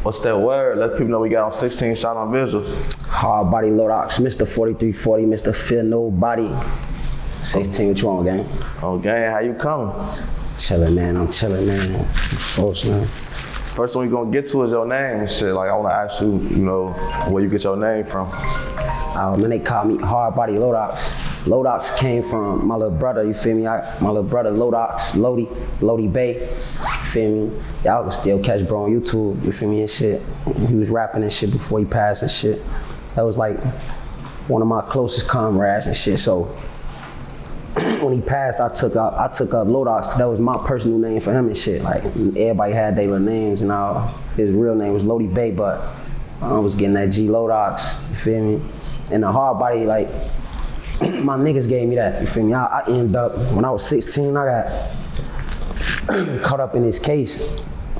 What's that word? Let people know we got on 16 shot on Visualz. HARDBODY LODOX, Mr. 4340, Mr. Fear Nobody. 16, what you on, gang? Oh, gang, how you coming? Chillin', man, I'm chillin', man. Folks, man. First one we gonna get to is your name and shit. Like, I wanna ask you, you know, where you get your name from. Man, they call me HARDBODY LODOX. LODOX came from my little brother, you feel me? My little brother LODOX, Lodi Bay, you feel me? Y'all can still catch bro on YouTube, you feel me, and shit. He was rapping and shit before he passed and shit. That was like one of my closest comrades and shit, so when he passed, I took up LODOX, because that was my personal name for him and shit. Like, everybody had their little names and all. His real name was Lodi Bay, but I was getting that G LODOX, you feel me? And the HARDBODY, like, my niggas gave me that, you feel me? I ended up, when I was 16, I got caught up in this case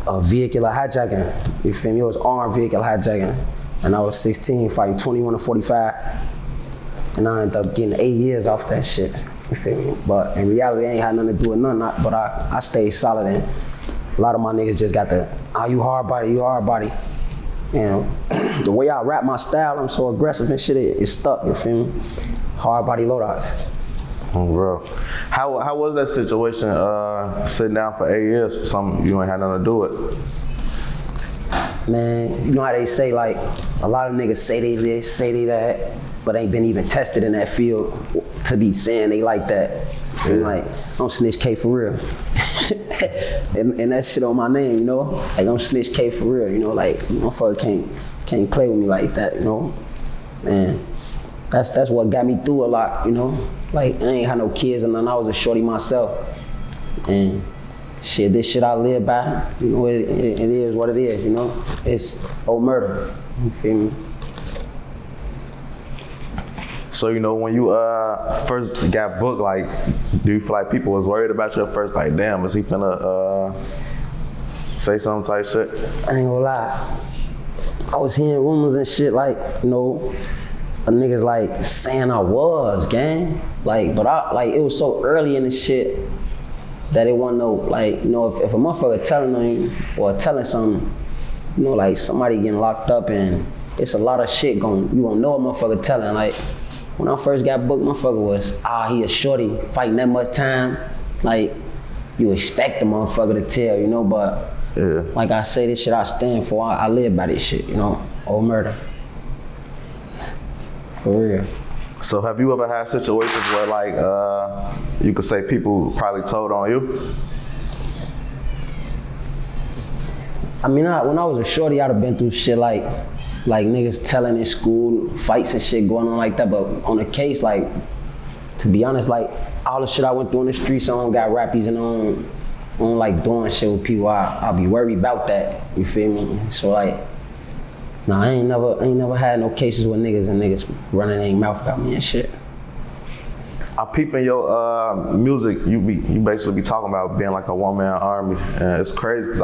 of vehicular hijacking, you feel me? It was armed vehicular hijacking. And I was 16, fighting 21 to 45. And I ended up getting 8 years off that shit, you feel me? But in reality, I ain't had nothing to do with none, but I stayed solid, and a lot of my niggas just got the, you HARDBODY, you HARDBODY. You know, the way I rap my style, I'm so aggressive and shit, it's stuck, you feel me? HARDBODY LODOX. Oh, bro. How was that situation, sitting down for 8 years for something you ain't had nothing to do with? Man, you know how they say, like, a lot of niggas say they this, say they that, but ain't been even tested in that field to be saying they like that. Yeah. And like, I'm Snitch K for real. and that shit on my name, you know? Like, I'm Snitch K for real, you know? Like, motherfucker can't play with me like that, you know? And that's what got me through a lot, you know? Like, I ain't had no kids and then I was a shorty myself. And shit, this shit I live by, you know, it is what it is, you know? It's old murder, you feel me? So, you know, when you first got booked, like, do you feel like people was worried about you at first? Like, damn, is he finna say some type shit? I ain't gonna lie. I was hearing rumors and shit like, you know, niggas like saying I was, gang. Like, but it was so early in the shit that it wasn't no, like, you know, if a motherfucker telling on you or telling something, you know, like somebody getting locked up and it's a lot of shit you gonna know a motherfucker telling. Like, when I first got booked, motherfucker was, he a shorty fighting that much time. Like, you expect the motherfucker to tell, you know, but yeah. Like I say, this shit I stand for, I live by this shit, you know, old murder. For real. So have you ever had situations where, like, you could say people probably told on you? I mean, when I was a shorty, I'd have been through shit like niggas telling in school, fights and shit going on like that, but on the case, like, to be honest, like, all the shit I went through in the streets, I don't got rappies and I don't like doing shit with people. I'll be worried about that, you feel me? So like, nah, I ain't never had no cases with niggas running their mouth about me and shit. I peep in your music, you basically be talking about being like a one-man army, and it's crazy because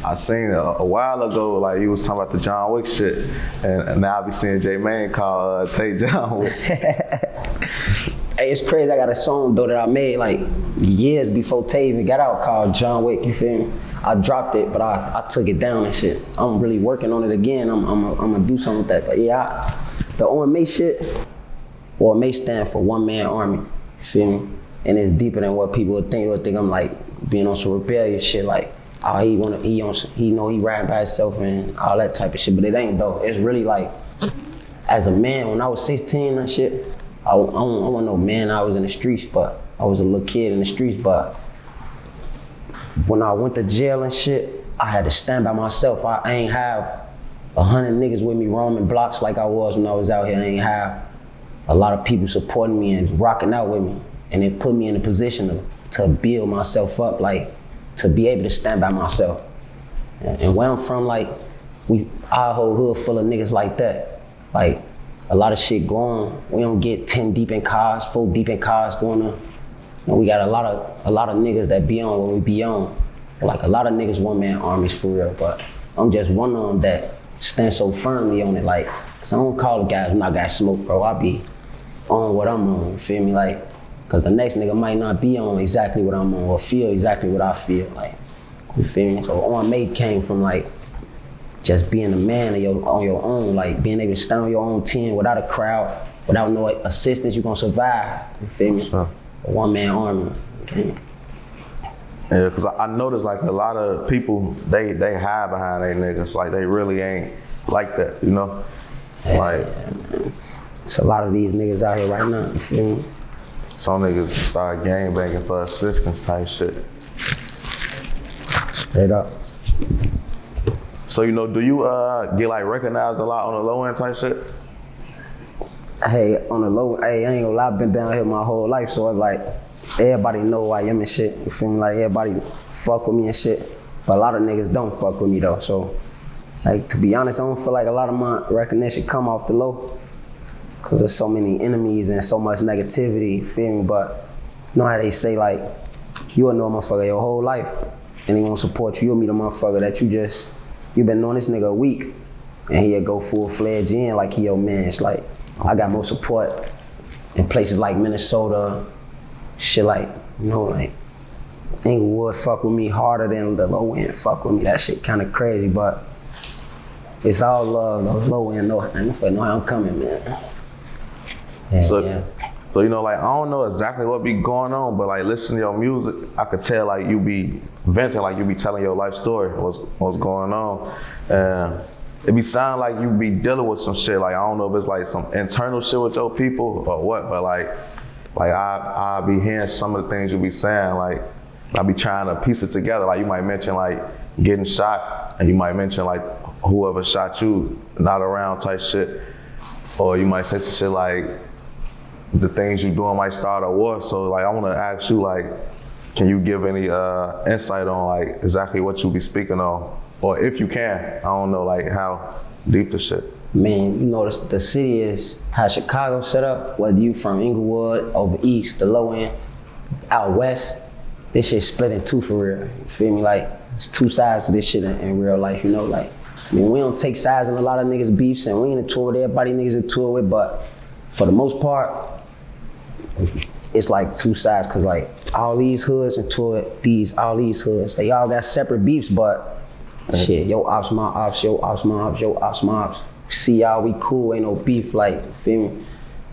I seen a while ago, like, you was talking about the John Wick shit, and now I be seeing J Mane call Take John Wick. Hey, it's crazy. I got a song though that I made like years before Tay even got out called John Wick. You feel me? I dropped it, but I took it down and shit. I'm really working on it again. I'm gonna do something with that. But yeah, the OMA shit. Well, may stand for one man army, you feel me? And it's deeper than what people would think. They would think I'm like being on some rebellious shit, like, he know he riding by himself and all that type of shit, but it ain't though. It's really like, as a man, when I was 16 and shit, I wasn't no man, I was in the streets, but I was a little kid in the streets, but when I went to jail and shit, I had to stand by myself. I ain't have 100 niggas with me roaming blocks like I was when I was out here. I ain't have a lot of people supporting me and rocking out with me, and it put me in a position to build myself up, like, to be able to stand by myself. And where I'm from, like, our whole hood full of niggas like that. Like, a lot of shit going on. We don't get 10 deep in cars, 4 deep in cars going on. And we got a lot of niggas that be on what we be on. Like, a lot of niggas one-man armies for real, but I'm just one of them that stand so firmly on it, like, cause I don't call the guys when I got smoke, bro. I be on what I'm on, you feel me? Like, cause the next nigga might not be on exactly what I'm on or feel exactly what I feel, like, you feel me? So OMA came from like just being a man on your own, like being able to stand on your own 10 without a crowd, without no assistance, you're gonna survive. You feel me? Sure. A one-man army. Okay. Yeah, cause I noticed like a lot of people they hide behind they niggas, like they really ain't like that, you know? Like, it's a lot of these niggas out here right now. You feel me? some niggas start gang banging for assistance type shit. Straight up. So, you know, do you get like recognized a lot on the low end type shit? Hey, on the low, hey, I ain't gonna lie, I've been down here my whole life, so it's like, everybody know who I am and shit. You feel me? Like, everybody fuck with me and shit. But a lot of niggas don't fuck with me though, so, like, to be honest, I don't feel like a lot of my recognition come off the low, cause there's so many enemies and so much negativity, you feel me? But, you know how they say, like, you'll know a motherfucker your whole life, and he won't support you. You'll meet a motherfucker that you been knowing this nigga a week, and he'll go full-fledged in like he your man. It's like, I got more support in places like Minnesota, shit like, you know, like, Inglewood fuck with me harder than the low end fuck with me. That shit kinda crazy, but it's all love. The low end, no, I know how I'm coming, man. Yeah, So, you know, like, I don't know exactly what be going on, but like, listening to your music, I could tell like you be venting, like you be telling your life story, what's going on. It be sounding like you be dealing with some shit. Like, I don't know if it's like some internal shit with your people or what, but like I be hearing some of the things you be saying, like, I be trying to piece it together. Like, you might mention like getting shot, and you might mention like whoever shot you not around type shit. Or you might say some shit like, the things you doing might start a war. So like, I wanna ask you, like, can you give any insight on like exactly what you be speaking on? Or if you can, I don't know like how deep the shit. Man, you know, the city is how Chicago set up, whether you from Inglewood, over east, the low end, out west, this shit split in two for real. You feel me? Like, it's two sides to this shit in real life, you know? Like, I mean, we don't take sides in a lot of niggas' beefs, and we ain't into it with everybody niggas into it with, but for the most part, it's like two sides, cause like all these hoods into it, all these hoods, they all got separate beefs, but shit, yo ops, my ops, yo ops, my ops, yo ops, my ops. See y'all, we cool, ain't no beef, like, feel me?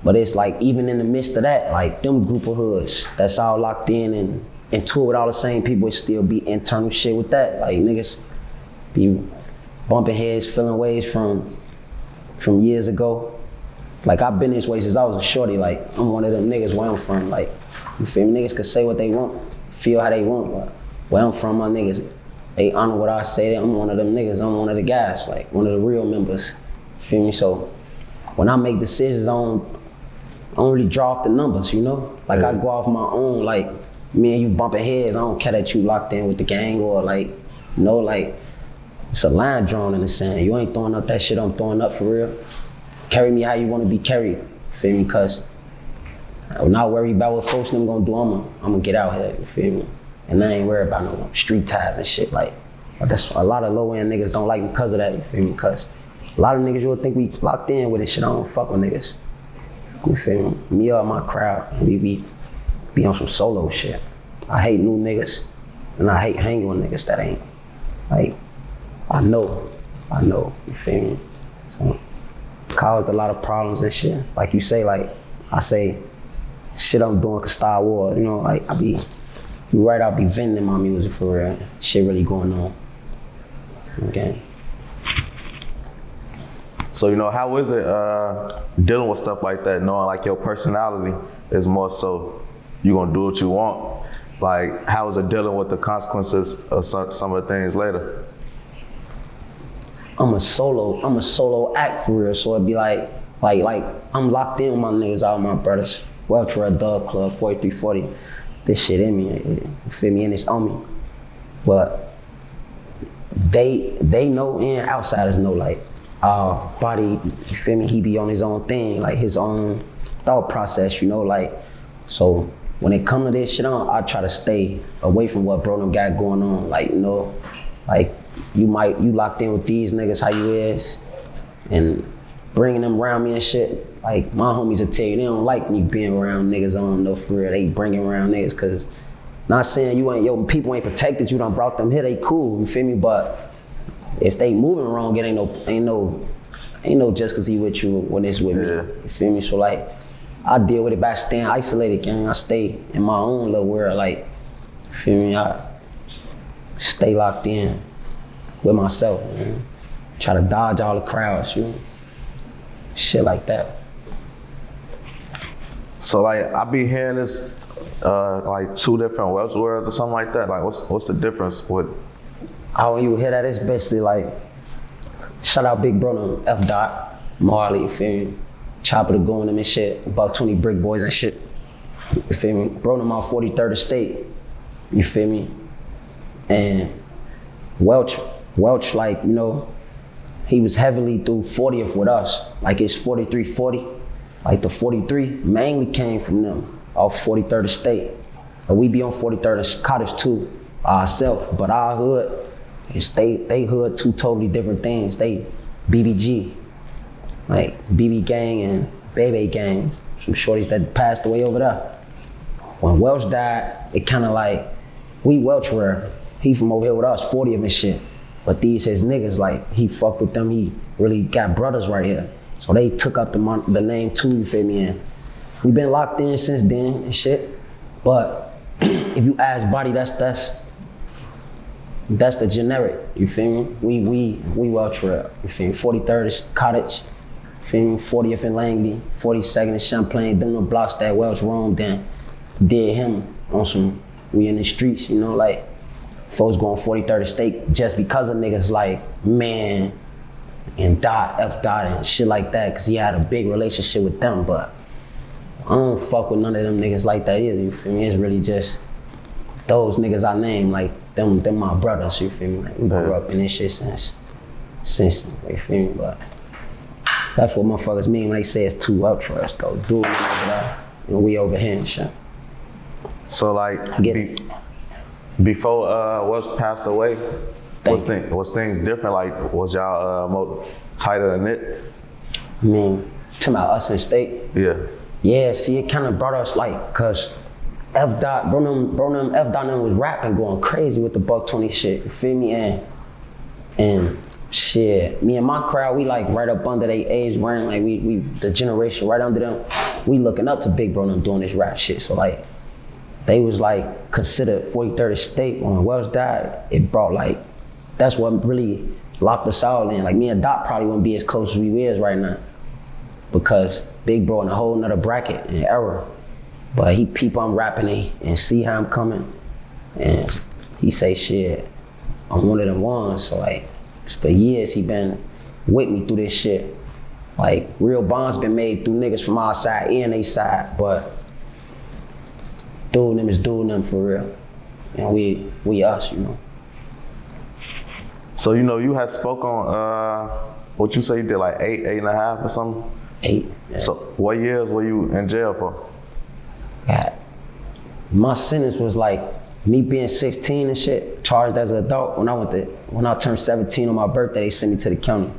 But it's like, even in the midst of that, like them group of hoods, that's all locked in and into it with all the same people, it still be internal shit with that. Like, niggas be bumping heads, feeling ways from years ago. Like, I've been this way since I was a shorty. Like, I'm one of them niggas where I'm from. Like, you feel me? Niggas can say what they want, feel how they want. But where I'm from, my niggas, they honor what I say. I'm one of them niggas. I'm one of the guys, like one of the real members. You feel me? So when I make decisions, I don't really draw off the numbers, you know? Like, I go off my own. Like, me and you bumping heads, I don't care that you locked in with the gang or like, you know, like, it's a line drawn in the sand. You ain't throwing up that shit I'm throwing up for real. Carry me how you want to be carried, feel me? Cause I'm not worried about what folks them gonna do. I'm gonna get out here, you feel me? And I ain't worried about no street ties and shit. Like, that's a lot of low end niggas don't like me because of that, you feel me? Cause a lot of niggas you'll think we locked in with this shit. I don't fuck with niggas, you feel me? Me or my crowd, we be on some solo shit. I hate new niggas, and I hate hanging with niggas that ain't, like, I know, you feel me? So, caused a lot of problems and shit. Like you say, like, I say, shit I'm doing could start war, you know, like, I'll be venting in my music for real. Shit really going on, okay? So, you know, how is it dealing with stuff like that, knowing like your personality is more so you gonna do what you want? Like, how is it dealing with the consequences of some of the things later? I'm a solo act for real, so it'd be like I'm locked in with my niggas, all my brothers. Welch, Dub Club, 4340. This shit in me, you feel me, and it's on me. But they know and outsiders know, like, Body, you feel me, he be on his own thing, like his own thought process, you know, like, so when it come to this shit I try to stay away from what bro them got going on, like, you know, like, you locked in with these niggas how you is, and bringing them around me and shit. Like, my homies will tell you, they don't like me being around niggas I don't know for real. They bringing around niggas, cause not saying your people ain't protected, you done brought them here, they cool, you feel me? But if they moving wrong, it ain't no just cause he with you when it's with me. You feel me? So like, I deal with it by staying isolated, gang. I stay in my own little world, like, you feel me? I stay locked in with myself, man. Try to dodge all the crowds, you know? Shit like that. So like, I be hearing this, like 2 different Welch words or something like that. Like, what's the difference with? How you hear that? It's basically like, shout out Big Bro, F. Dot, Marley, you feel me? Chopper the Goon and shit, about 20 Brick Boys and shit. You feel me? Bro, them out 43rd Estate, you feel me? And Welch, like, you know, he was heavily through 40th with us. Like it's 4340. Like the 43 mainly came from them off 43rd Estate. But we be on 43rd Cottage too, ourselves. But our hood, they hood 2 totally different things. They BBG, like BB Gang and Bebe Gang, some shorties that passed away over there. When Welch died, it kind of like, we Welch were, he from over here with us, 40th and shit. But these his niggas, like, he fucked with them, he really got brothers right here. So they took up the name too, you feel me? And we been locked in since then and shit. But if you ask Body, that's the generic, you feel me? We Welch Real, you feel me? 43rd is Cottage, you feel me? 40th in Langley, 42nd in Champlain, them the blocks that Welch roamed in. Did him on some, we in the streets, you know, like, folks going 43rd Estate just because of niggas like Man and Dot, F. Dot and shit like that, cause he had a big relationship with them, but I don't fuck with none of them niggas like that either, you feel me? It's really just those niggas I name, like them my brothers, you feel me? Like, we grew up in this shit since, you feel me? But that's what motherfuckers mean when they say it's 2 outros though. Dude over there, and we over here and shit. So like, before Welch passed away, was things different? Like, was y'all more tighter than it? I mean, to my us in state? Yeah. Yeah, see, it kind of brought us like, cause F. Dot, bro, F. Dot was rapping, going crazy with the $120 shit, you feel me? And shit, me and my crowd, we like right up under their age range, like we the generation right under them, we looking up to Big Bro them doing this rap shit, so like, they was like considered 43rd Estate when Welch died. It brought like, that's what really locked us all in. Like me and Dot probably wouldn't be as close as we is right now because Big Bro in a whole nother bracket and era. But he peep I'm rapping and see how I'm coming. And he say shit, I'm one of them ones. So like, for years he been with me through this shit. Like real bonds been made through niggas from our side and they side, but doing them is doing them for real. And we us, you know. So, you know, you had spoke on, what you say you did like 8.5 or something? 8. Yeah. So what years were you in jail for? God. My sentence was like me being 16 and shit, charged as an adult. When I turned 17 on my birthday, they sent me to the county.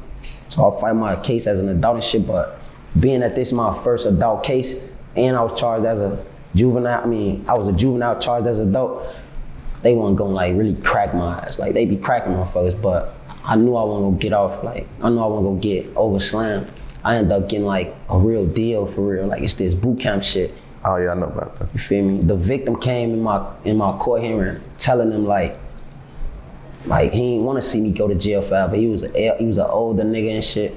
So I'll fight my case as an adult and shit, but being that this is my first adult case and I was charged as a juvenile, I was a juvenile charged as an adult, they weren't gonna like really crack my ass. Like they be cracking motherfuckers, but I knew I wasn't gonna get off, like I knew I wasn't gonna get overslammed. I ended up getting like a real deal for real, like it's this boot camp shit. Oh yeah, I know about that. You feel me? The victim came in my court hearing telling them like he didn't wanna see me go to jail forever. He was an older nigga and shit.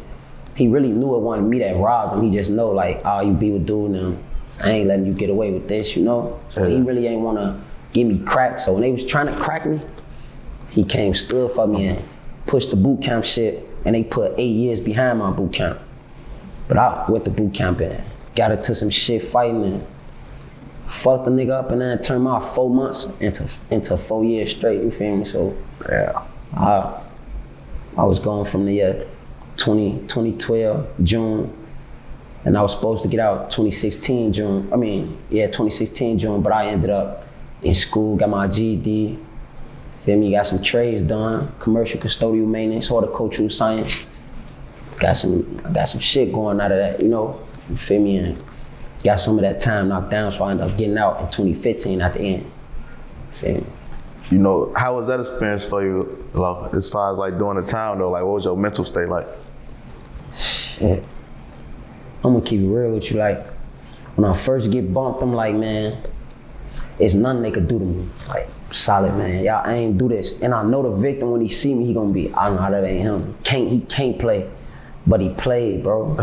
He really knew it wasn't me that robbed him. He just know like, oh, you be with dude now. I ain't letting you get away with this, you know? So he really ain't wanna give me crack. So when they was trying to crack me, he came stood for me and pushed the boot camp shit, and they put 8 years behind my boot camp. But I went to boot camp and got into some shit fighting and fucked the nigga up and then turned my 4 months into 4 years straight, you feel me? So yeah, I was going from the year 2012, June, and I was supposed to get out 2016 June. 2016 June, but I ended up in school, got my GED, feel me, got some trades done, commercial custodial maintenance, horticultural science. I got some shit going out of that, you know, you feel me, and got some of that time knocked down, so I ended up getting out in 2015 at the end, feel me. you know, how was that experience for you, like, as far as like doing the time though? Like, what was your mental state like? Shit. I'm gonna keep it real with you. Like, when I first get bumped, I'm like, man, it's nothing they could do to me. Like, solid, man. Y'all ain't do this. And I know the victim, when he see me, he gonna be, I know that ain't him. He can't play, but he played, bro.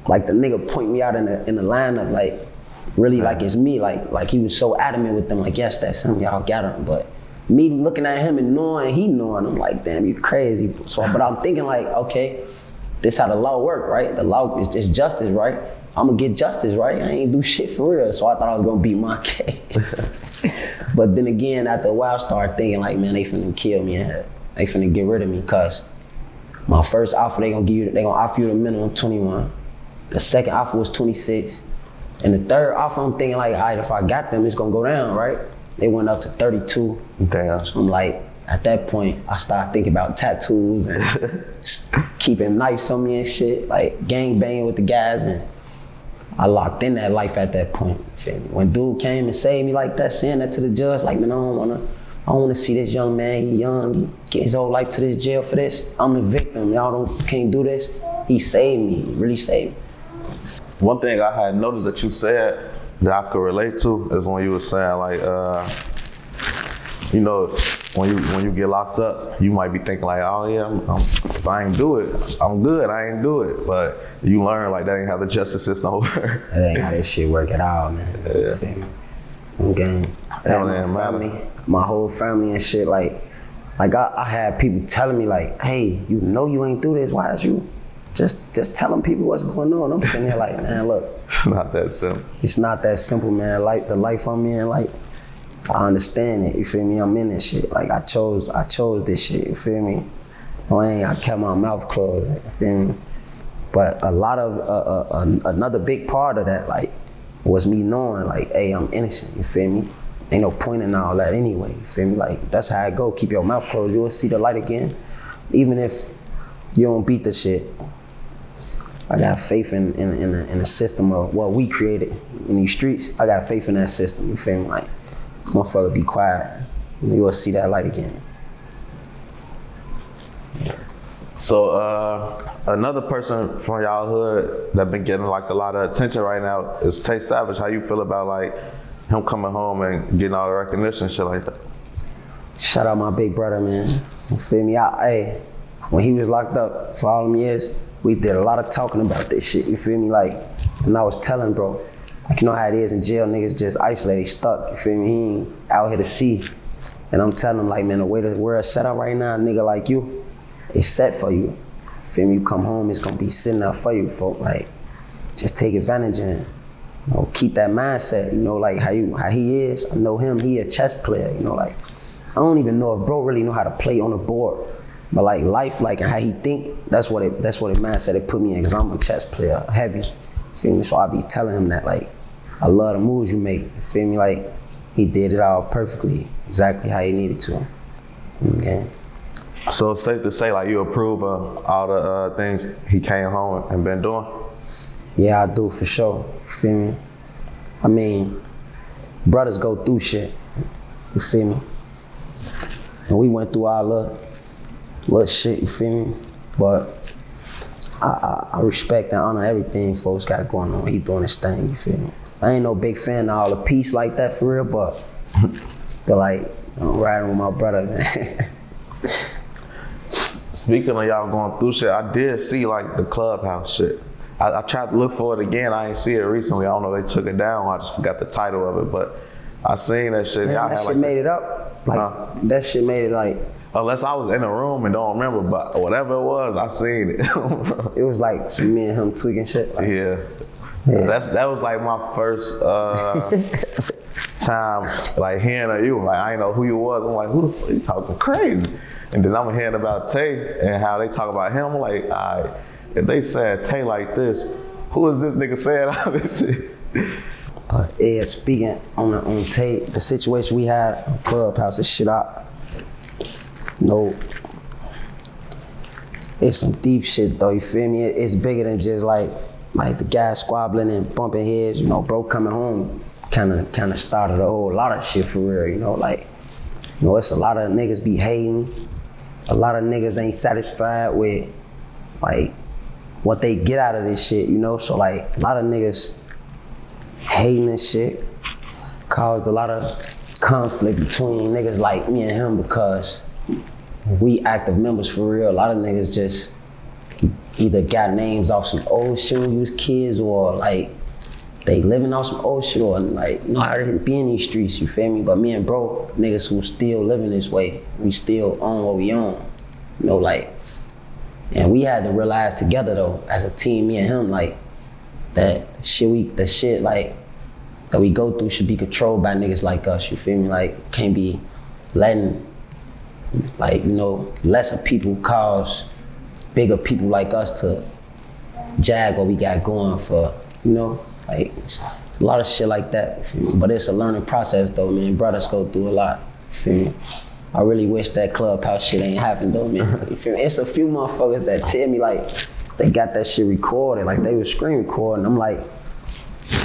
Like, the nigga point me out in the lineup, like, really like it's me. Like he was so adamant with them, like, yes, that's him, y'all got him. But me looking at him and knowing, he knowing, I'm like, damn, you crazy. So, but I'm thinking like, okay, this how the law work, right? The law is just justice, right? I'm gonna get justice, right? I ain't do shit for real. So I thought I was gonna beat my case. But then again, after a while, I started thinking like, man, they finna kill me in here. They finna get rid of me, cause my first offer, they gonna offer you the minimum 21. The second offer was 26. And the third offer, I'm thinking like, all right, if I got them, it's gonna go down, right? They went up to 32. Damn. So I'm like, at that point, I started thinking about tattoos and keeping knives on me and shit, like gang banging with the guys, and I locked in that life at that point. When dude came and saved me like that, saying that to the judge, like, man, I don't wanna see this young man, he young, he get his whole life to this jail for this. I'm the victim, y'all can't do this. He saved me, he really saved me. One thing I had noticed that you said that I could relate to is when you were saying like, you know, when you get locked up, you might be thinking like, oh yeah, if I ain't do it, I'm good, I ain't do it. But you learn like that ain't how the justice system works. That ain't how this shit work at all, man. Yeah. Okay. My whole family and shit, like I had people telling me like, hey, you know you ain't do this, why is you? Just telling people what's going on. I'm sitting there like, man, look. It's not that simple. It's not that simple, man. Like the life I'm in, like, I understand it, you feel me? I'm in this shit. Like I chose this shit, you feel me? I kept my mouth closed, you feel me? But a lot of, another big part of that, like, was me knowing, like, hey, I'm innocent, you feel me? Ain't no point in all that anyway, you feel me? Like, that's how it go. Keep your mouth closed, you'll see the light again. Even if you don't beat the shit. I got faith in the system of what we created in these streets. I got faith in that system, you feel me? Like, motherfucker, be quiet. You will see that light again. So another person from y'all hood that been getting like a lot of attention right now is Tay Savage. How you feel about like him coming home and getting all the recognition and shit like that? Shout out my big brother, man. You feel me? Hey, when he was locked up for all them years, we did a lot of talking about this shit, you feel me? Like, and I was telling bro, like, you know how it is in jail, niggas just isolated, stuck, you feel me? He ain't out here to see. And I'm telling him like, man, the way the world's set up right now, a nigga like you, it's set for you. You feel me? You come home, it's gonna be sitting up for you, folk. Like, just take advantage and, you know, keep that mindset, you know, like how he is. I know him, he a chess player, you know, like, I don't even know if bro really know how to play on the board. But like life, like, and how he think, that's what it mindset it put me in, because I'm a chess player, heavy. Feel me? So I be telling him that, like, I love the moves you make. You feel me? Like, he did it all perfectly, exactly how he needed to. Okay. So it's safe to say, like, you approve of all the things he came home and been doing? Yeah, I do, for sure. You feel me? I mean, brothers go through shit. You feel me? And we went through our little shit, you feel me? But I respect and honor everything folks got going on. He doing his thing, you feel me? I ain't no big fan of all the peace like that for real, but like, I'm riding with my brother, man. Speaking of y'all going through shit, I did see like the Clubhouse shit. I tried to look for it again. I ain't see it recently. I don't know if they took it down. I just forgot the title of it, but I seen that shit. Damn, that shit like made it up. Like, that shit made it like. Unless I was in the room and don't remember, but whatever it was, I seen it. It was like some me and him tweaking shit. Like, yeah. That was like my first time like hearing of you. Like, I didn't know who you was. I'm like, who the fuck you talking crazy? And then I'm hearing about Tay and how they talk about him. I'm like, all right, if they said Tay like this, who is this nigga saying all this shit? Yeah, speaking on Tay, the situation we had on Clubhouse, this shit out. No, it's some deep shit though, you feel me? It's bigger than just like the guys squabbling and bumping heads, you know, bro coming home kinda started a whole lot of shit for real, you know, like You know, it's a lot of niggas be hating. A lot of niggas ain't satisfied with like what they get out of this shit, you know? So like a lot of niggas hating this shit caused a lot of conflict between niggas like me and him because we active members for real. A lot of niggas just either got names off some old shit when you was kids or like they living off some old shit or like know how to be in these streets, you feel me? But me and bro, niggas who still living this way, we still own what we own, you know, like, and we had to realize together though, as a team, me and him, like, that the shit like, that we go through should be controlled by niggas like us, you feel me? Like, can't be letting, like, you know, lesser people cause bigger people like us to jag what we got going for, you know? Like, it's a lot of shit like that, you feel me? But it's a learning process though, man. Brothers go through a lot, you feel me? I really wish that Clubhouse shit ain't happened though, man. You feel me? It's a few motherfuckers that tell me like, they got that shit recorded, like they was screen recording. I'm like,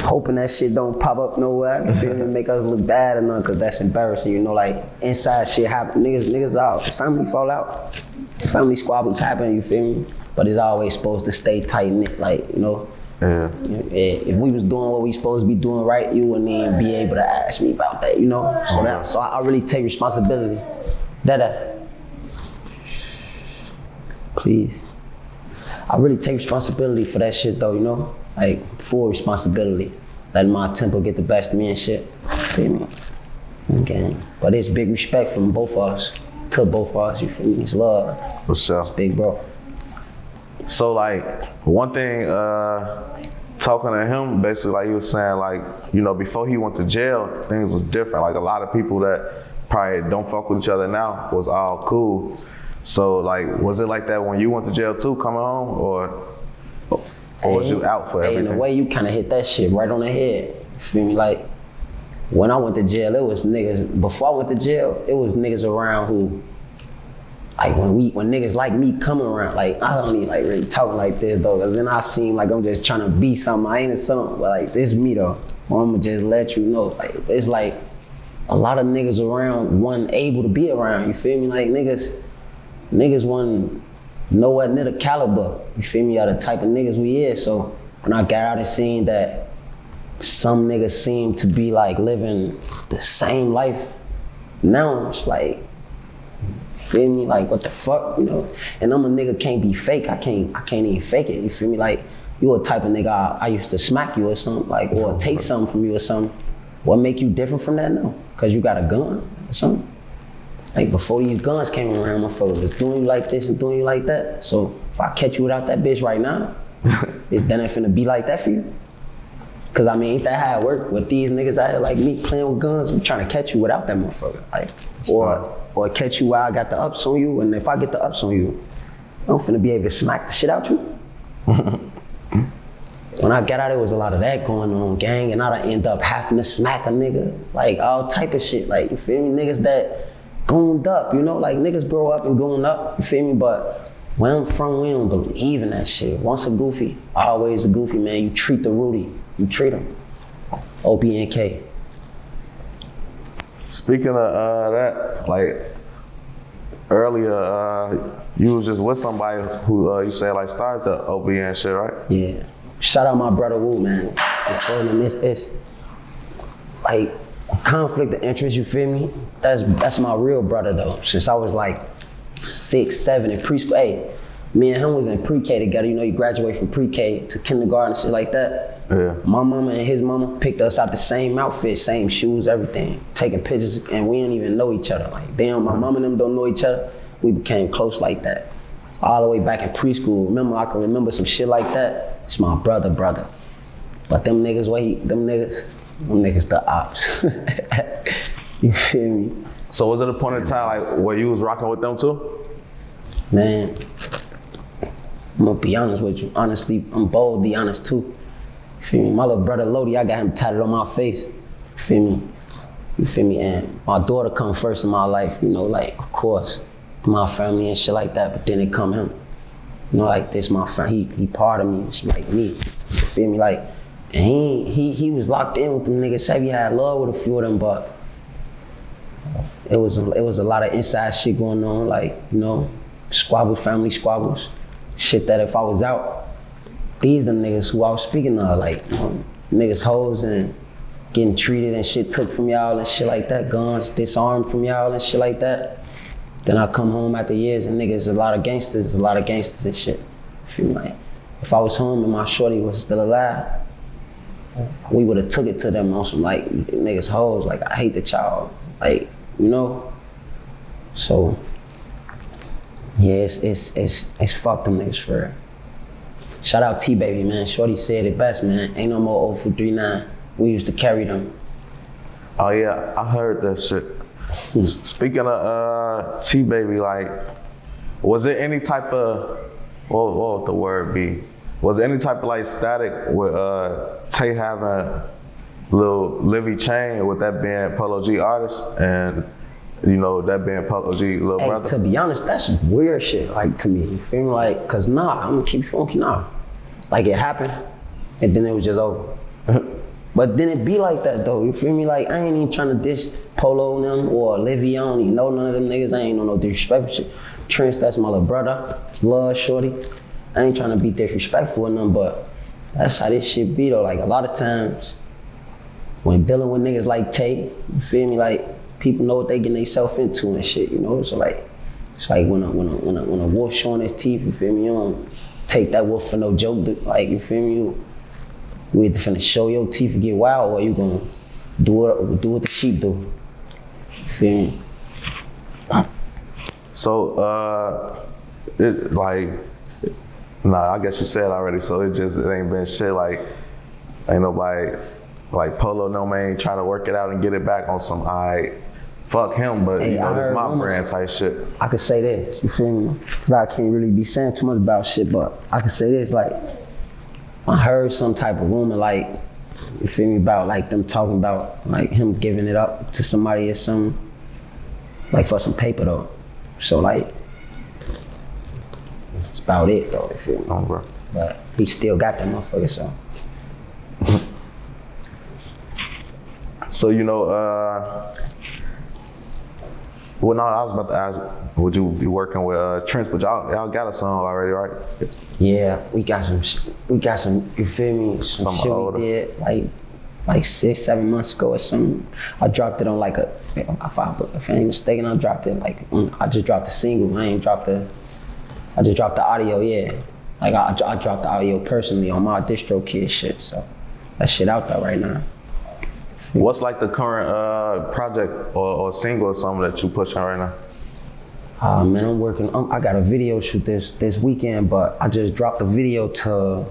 hoping that shit don't pop up nowhere, you feel me? Make us look bad or nothing, cause that's embarrassing, you know, like inside shit happen, niggas out, family fall out, family squabbles happen, you feel me? But it's always supposed to stay tight knit, like, you know? Yeah. If we was doing what we supposed to be doing right, you wouldn't even be able to ask me about that, you know? So I really take responsibility. Dada. Please. I really take responsibility for that shit though, you know? Like, full responsibility. Letting my temper get the best of me and shit. Feel me? Okay. But it's big respect from both of us, to both of us, you feel me? It's love. For sure. It's big, bro. So like, one thing, talking to him, basically like you were saying, like, you know, before he went to jail, things was different. Like a lot of people that probably don't fuck with each other now was all cool. So like, was it like that when you went to jail too, coming home, or was you out for everything? In a way, you kind of hit that shit right on the head. You feel me? Like, when I went to jail, it was niggas, before I went to jail, it was niggas around who, like when niggas like me coming around, like I don't even like really talking like this though, cause then I seem like I'm just trying to be something. I ain't something, but like this me though. I'ma just let you know, like it's like a lot of niggas around wasn't able to be around. You feel me? Like niggas wasn't nowhere near the caliber. You feel me? Of the type of niggas we is. So when I got out and seen that some niggas seem to be like living the same life now, it's like, feel me? Like, what the fuck, you know? And I'm a nigga can't be fake. I can't even fake it, you feel me? Like, you a type of nigga I used to smack you or something, like, or take something from you or something. What make you different from that now? Cause you got a gun or something? Like, before these guns came around, motherfucker was doing you like this and doing you like that. So if I catch you without that bitch right now, it's then it finna be like that for you. Cause I mean, ain't that how it work? With these niggas out here like me playing with guns, we trying to catch you without that motherfucker. Like, or catch you while I got the ups on you, and if I get the ups on you, I'm finna be able to smack the shit out you. When I got out, there was a lot of that going on, gang, and I'd end up having to smack a nigga, like all type of shit, like, you feel me? Niggas that gooned up, you know, like niggas grow up and goon up, you feel me? But where I'm from, we don't believe in that shit. Once a goofy, always a goofy, man. You treat the Rudy, you treat him. OBNK. Speaking of that, like earlier, you was just with somebody who you said like started the OBN shit, right? Yeah. Shout out my brother Wu, man. It's like conflict of interest, you feel me? That's my real brother though. Since I was like 6, 7 in preschool. Hey, me and him was in pre-K together. You know, you graduate from pre-K to kindergarten and shit like that. Yeah. My mama and his mama picked us out the same outfit, same shoes, everything. Taking pictures, and we didn't even know each other. Like, damn, my mama and them don't know each other. We became close like that. All the way back in preschool. Remember, I can remember some shit like that. It's my brother. But them niggas, them niggas the ops. You feel me? So was it a point in time like where you was rocking with them too? Man, I'm gonna be honest with you. Honestly, I'm boldly honest too. You feel me? My little brother Lodi, I got him tatted on my face. You feel me? You feel me? And my daughter come first in my life, you know, like, of course, my family and shit like that, but then it come him. You know, like, this my friend, he part of me, it's like me. You feel me? Like, and he was locked in with them niggas. Say he had love with a few of them, but it was a lot of inside shit going on, like, you know, squabbles, family squabbles, shit that if I was out, these the niggas who I was speaking of, like, you know, niggas hoes and getting treated and shit took from y'all and shit like that, guns disarmed from y'all and shit like that. Then I come home after years and niggas, a lot of gangsters and shit. Feel me? Like, if I was home and my shorty was still alive, we would have took it to them on some like niggas hoes, like I hate the child, like, you know? So, yeah, it's fuck them niggas for real. Shout out T-Baby, man. Shorty said it best, man. Ain't no more 0439. We used to carry them. Oh yeah, I heard that shit. Speaking of T-Baby, like, was it any type of, what would the word be? Was there any type of like static with Tay having Lil Livy Chain, with that being Polo G artist, and you know, that being Polo G little brother? To be honest, that's weird shit, like, to me. You feel me? Like, cause nah, I'm gonna keep it funky now. Like, it happened, and then it was just over. But then it be like that though, you feel me? Like, I ain't even trying to dish Polo them or Livy, I don't even know none of them niggas. I ain't no disrespectful shit. Trench, that's my little brother. Love shorty. I ain't trying to be disrespectful or nothing, but that's how this shit be though. Like, a lot of times, when dealing with niggas like Tay, you feel me? Like, people know what they getting themselves into and shit, you know? So like, it's like when a wolf showing his teeth, you feel me? You don't take that wolf for no joke, like, you feel me? You either finna show your teeth and get wild, or you gonna do what the sheep do. You feel me? So, it like, nah, I guess you said already, so it ain't been shit, like, ain't nobody, like Polo no man try to work it out and get it back on some, alright, fuck him, but hey, you know, this my brand type shit. I could say this, you feel me? Cause I can't really be saying too much about shit, but I could say this, like, I heard some type of rumor, like, you feel me, about like them talking about like him giving it up to somebody or something, like for some paper though. So like, that's about it though, you feel me? Oh, bro. But he still got that motherfucker, so. So, you know, well, no, I was about to ask, would you be working with Trench, but y'all got a song already, right? Yeah, we got some, you feel me, some shit older. We did like 6-7 months ago or something. I dropped it on like if I ain't mistaken, I dropped it like, I just dropped the single, I just dropped the audio, yeah. Like I dropped the audio personally on my distro kid shit, so that shit out there right now. What's like the current project or single or something that you pushing right now? Man, I'm working. I got a video shoot this weekend, but I just dropped a video to.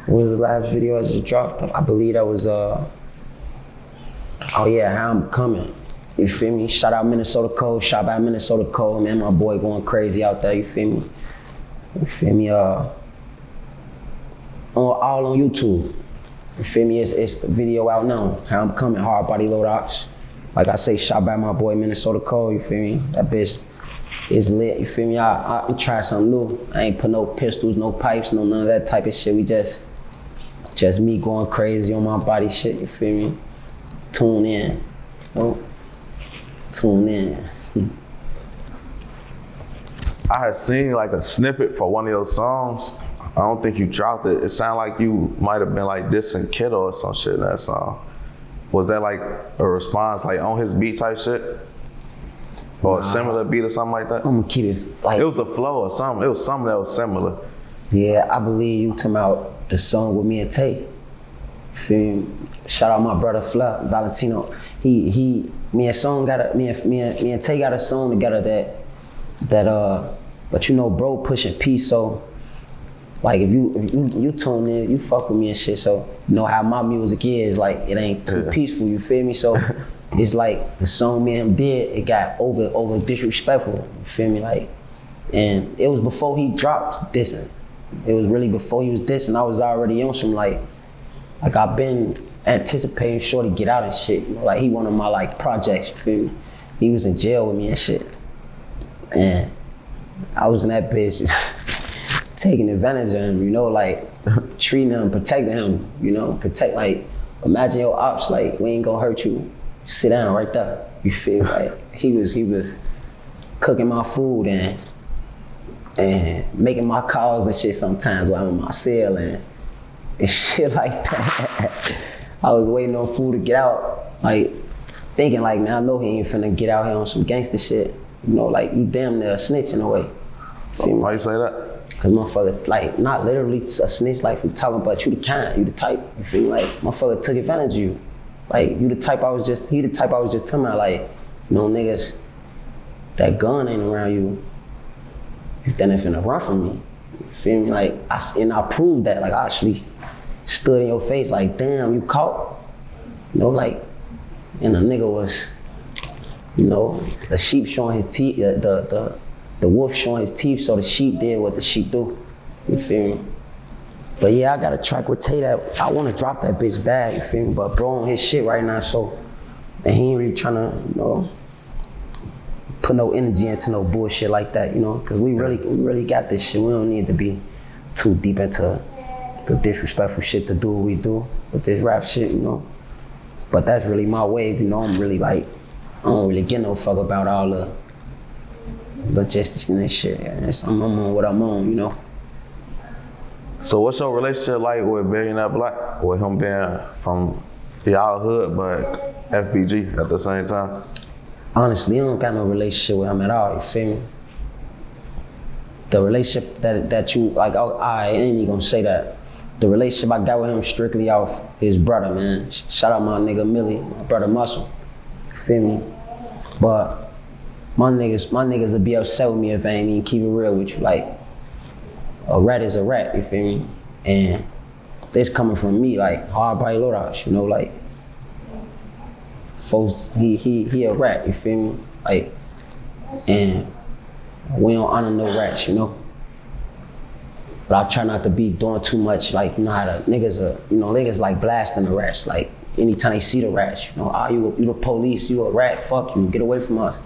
What was the last video I just dropped? I believe that was oh yeah, How I'm Coming. You feel me? Shout out Minnesota Code. Shout out Minnesota Code, man. My boy going crazy out there. You feel me? You feel me? All on YouTube. You feel me? It's the video out now. How I'm Coming. HARDBODY LODOX. Like I say, shout out my boy Minnesota Code. You feel me? That bitch is lit. You feel me? I try something new. I ain't put no pistols, no pipes, no none of that type of shit. We just me going crazy on my body shit. You feel me? Tune in. Oh, tune in. I had seen like a snippet for one of your songs. I don't think you dropped it. It sounded like you might have been like dissing Kiddo or some shit in that song. Was that like a response, like on his beat type shit? Or a similar beat or something like that? I'm gonna keep it like... It was a flow or something. It was something that was similar. Yeah, I believe you talking about the song with me and Tay. Feel me? Shout out my brother Fluff, Valentino. Me and Tay got a song together that but you know, bro pushing peace, so like if you tune in, you fuck with me and shit, so you know how my music is, like it ain't too peaceful, you feel me? So it's like the song me and him did, it got over disrespectful, you feel me? Like, and it was before he dropped dissing. It was really before he was dissing. I was already on some like I've been anticipating Shorty get out and shit. You know, like he one of my like projects, you feel me? He was in jail with me and shit. And I was in that bitch taking advantage of him, you know, like treating him, protecting him, you know, like, imagine your ops, like, we ain't gonna hurt you. sit down right there. You feel like he was cooking my food and making my calls and shit sometimes while I'm in my cell and shit like that. I was waiting on food to get out, like thinking like, man, I know he ain't finna get out here on some gangster shit. You know, like you damn near a snitch in a way. Why you say that? Cause motherfucker, like not literally a snitch, like from talking about you the kind, you the type. You feel like motherfucker took advantage of you. Like he the type I was just telling about, like, you know, niggas, that gun ain't around you, you then ain't finna run from me. You feel me? Like, I proved that, like I actually stood in your face like, damn, you caught. You know, like, and the nigga was, you know, the sheep showing his teeth, the wolf showing his teeth, so the sheep did what the sheep do. You feel me? But yeah, I got a track with Tay that I wanna drop that bitch bag, you feel me? But bro on his shit right now, so and he ain't really tryna, you know, put no energy into no bullshit like that, you know? Cause we really got this shit. We don't need to be too deep into the disrespectful shit to do what we do with this rap shit, you know? But that's really my wave, you know? I'm really like, I don't really give no fuck about all the logistics and that shit. I'm on what I'm on, you know? So what's your relationship like with Billionaire Black? With him being from y'all hood, but FBG at the same time? Honestly, I don't got no relationship with him at all, you feel me? The relationship that you, like, I ain't even gonna say that. The relationship I got with him strictly off his brother, man. Shout out my nigga Millie, my brother Muscle, you feel me? But my niggas will be upset with me if I ain't even keep it real with you. Like, a rat is a rat, you feel me? And this coming from me, like HARDBODY LODOX, you know, like folks, he a rat, you feel me? Like, and we don't honor no rats, you know? But I try not to be doing too much, like, you know how the niggas like blasting the rats, like anytime they see the rats, you know, you the police, you a rat, fuck you, get away from us.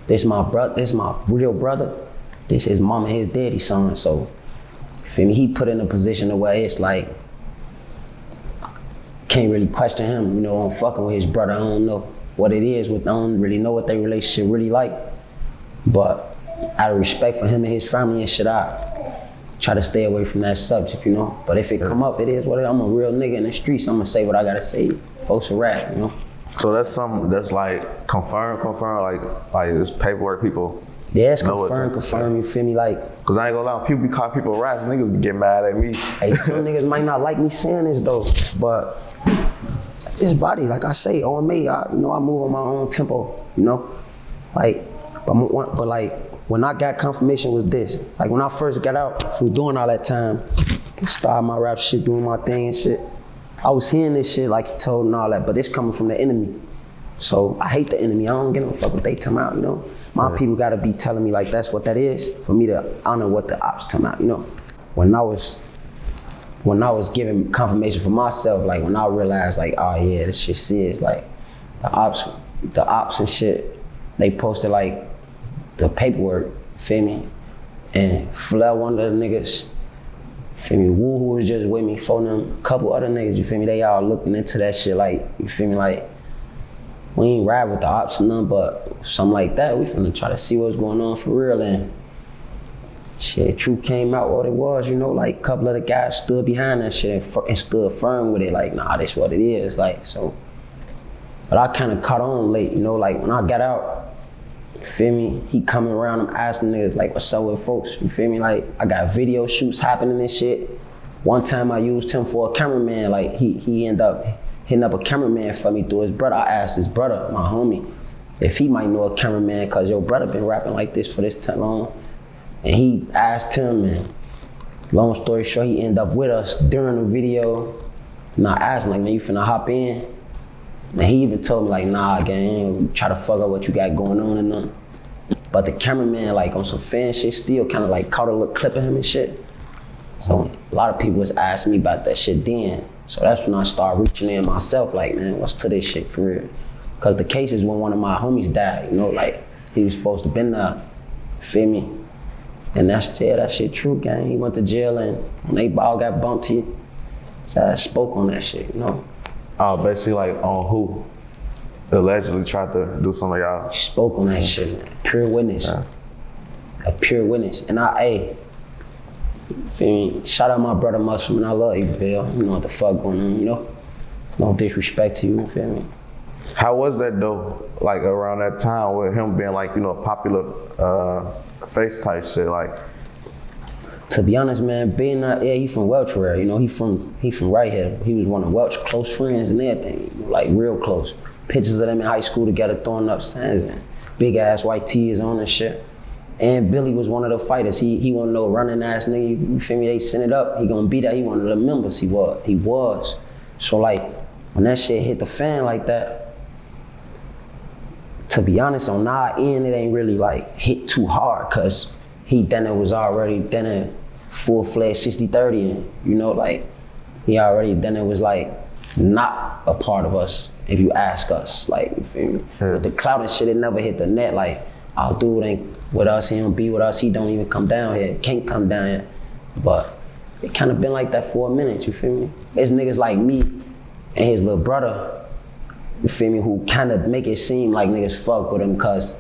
This my real brother, this his mom and his daddy's son, so, you feel me? He put in a position where it's like, can't really question him, you know, on fucking with his brother. I don't know what it is, I don't really know what their relationship really like. But out of respect for him and his family and shit, I try to stay away from that subject, you know? But if it come up, it is what it is. I'm a real nigga in the streets, I'm gonna say what I gotta say. Folks a rat, you know? So that's something that's like confirmed, like this paperwork people. Yeah, it's confirmed, you feel me? Like, cause I ain't gonna lie, people be calling people rats, niggas be getting mad at me. Hey, some niggas might not like me saying this though, but his body, like I say, on me, I move on my own tempo, you know? Like, but like, when I got confirmation was this. Like when I first got out from doing all that time, started my rap shit, doing my thing and shit, I was hearing this shit like he told and all that, but it's coming from the enemy. So I hate the enemy, I don't give no fuck what they tell me out, you know? My people gotta be telling me like that's what that is for me to honor what the ops tell me out, you know? When I was giving confirmation for myself, like when I realized like, oh yeah, this shit serious, like the ops and shit, they posted like the paperwork, feel me? And Flair, one of the niggas, feel me? Woo, who was just with me, phone them, a couple other niggas, you feel me? They all looking into that shit like, you feel me? Like, we ain't ride with the ops or nothing, but something like that, we finna try to see what's going on for real. And shit, truth came out what it was, you know, like a couple of the guys stood behind that shit and stood firm with it, like, nah, this what it is, like, so. But I kinda caught on late, you know, like when I got out, you feel me? He coming around, I'm asking niggas like, what's up with folks, you feel me? Like, I got video shoots happening and shit. One time I used him for a cameraman, like he ended up hitting up a cameraman for me through his brother. I asked his brother, my homie, if he might know a cameraman, cause your brother been rapping like this for this time long. And he asked him, and long story short, he ended up with us during the video. And I asked him, like, man, you finna hop in? And he even told me, like, nah, gang, try to fuck up what you got going on and nothing. But the cameraman, like, on some fan shit, still kind of like caught a little clip of him and shit. So a lot of people was asking me about that shit then. So that's when I started reaching in myself, like, man, what's to this shit for real? Cause the case is when one of my homies died, you know, like, he was supposed to been there, feel me? And that shit true, gang. He went to jail and when they all got bumped, so I spoke on that shit, you know? Oh, basically like on who? allegedly tried to do something to y'all. Spoke on that shit, man. Pure witness. Yeah. A pure witness. And feel me? Shout out my brother Muscle, man. I love you, Phil. You know what the fuck going on, you know? No disrespect to you, feel me? How was that though? Like around that time with him being like, you know, a popular face type shit, like. To be honest, man, being he from Welch area, you know, he from right here. He was one of Welch's close friends and everything, you know, like real close. Pictures of them in high school together throwing up signs and big ass white tees on and shit. And Billy was one of the fighters. He wasn't no running ass nigga, you feel me? They sent it up, he gonna be that, he one of the members, he was. So like, when that shit hit the fan like that, to be honest, on our end, it ain't really like hit too hard, cause he then it was already then a full-fledged 60-30, and you know, like, he already then it was like not a part of us, if you ask us, like, you feel me? Yeah. With the clout and shit, it never hit the net, like, our dude ain't with us, he don't be with us, he don't even come down here, can't come down here. But it kind of been like that for a minute, you feel me? It's niggas like me and his little brother, you feel me, who kind of make it seem like niggas fuck with him, cause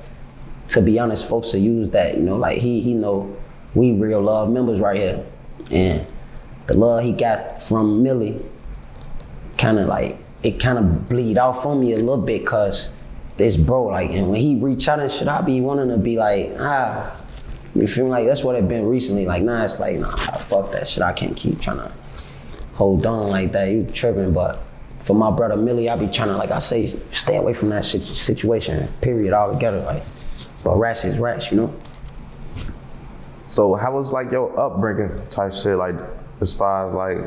to be honest, folks will use that, you know, like he know we real love members right here. And the love he got from Millie, kind of like, it kind of bleed out from me a little bit, cause this bro, like, and when he reach out and shit, I be wanting to be like, you feel me? Like, that's what it been recently. Like, nah, it's like, nah, fuck that shit. I can't keep trying to hold on like that. You tripping, but for my brother Millie, I be trying to, like I say, stay away from that situation, period, altogether. Like, but rats is rats, you know? So how was like your upbringing type shit, like as far as like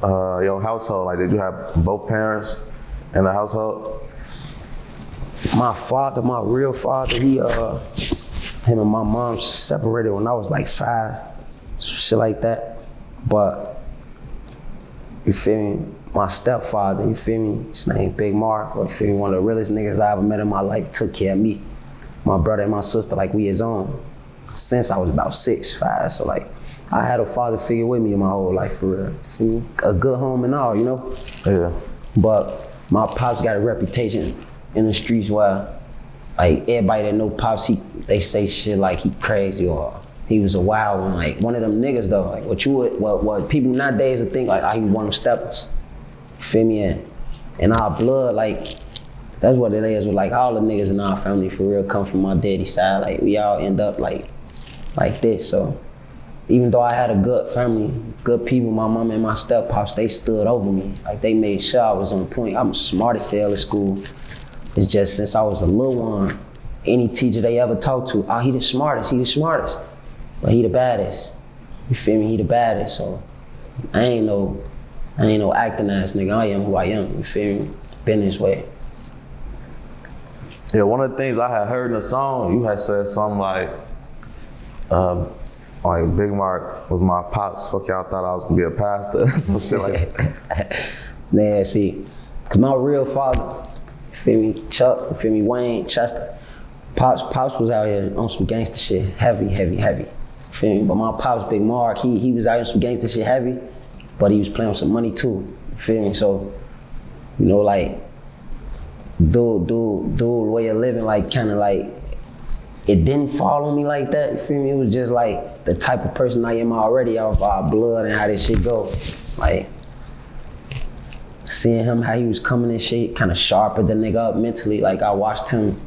your household? Like, did you have both parents in the household? My father, my real father, him and my mom separated when I was like 5, shit like that. But, you feel me? My stepfather, you feel me? His name Big Mark, or you feel me? One of the realest niggas I ever met in my life, took care of me. My brother and my sister, like we his own, since I was about 6, 5. So like, I had a father figure with me my whole life, for real. See me? A good home and all, you know? Yeah. But my pops got a reputation in the streets where, like, everybody that know Pops, they say shit like he crazy or he was a wild one. Like, one of them niggas though, like what people nowadays would think, like, he was one of them steppers. You feel me? And our blood, like, that's what it is with like all the niggas in our family for real come from my daddy's side. Like, we all end up like this. So even though I had a good family, good people, my mom and my step pops, they stood over me. Like, they made sure I was on point. I'm smart as hell at school. It's just since I was a little one, any teacher they ever talked to, he the smartest. But he the baddest. You feel me? He the baddest. So I ain't no acting ass nigga. I am who I am. You feel me? Been this way. Yeah, one of the things I had heard in the song, you had said something like Big Mark was my pops. Fuck y'all thought I was gonna be a pastor, some shit like that. Nah, see, cause my real father, you feel me, Chuck, you feel me, Wayne, Chester, Pops was out here on some gangster shit, heavy. You feel me? But my Pops, Big Mark, he was out on some gangster shit heavy, but he was playing with some money too. You feel me? So, you know, like, dude way of living, like, kind of like, it didn't fall on me like that, you feel me? It was just like the type of person I am already off our blood and how this shit go. Like, seeing him, how he was coming and shit, kind of sharper the nigga up mentally. Like, I watched him,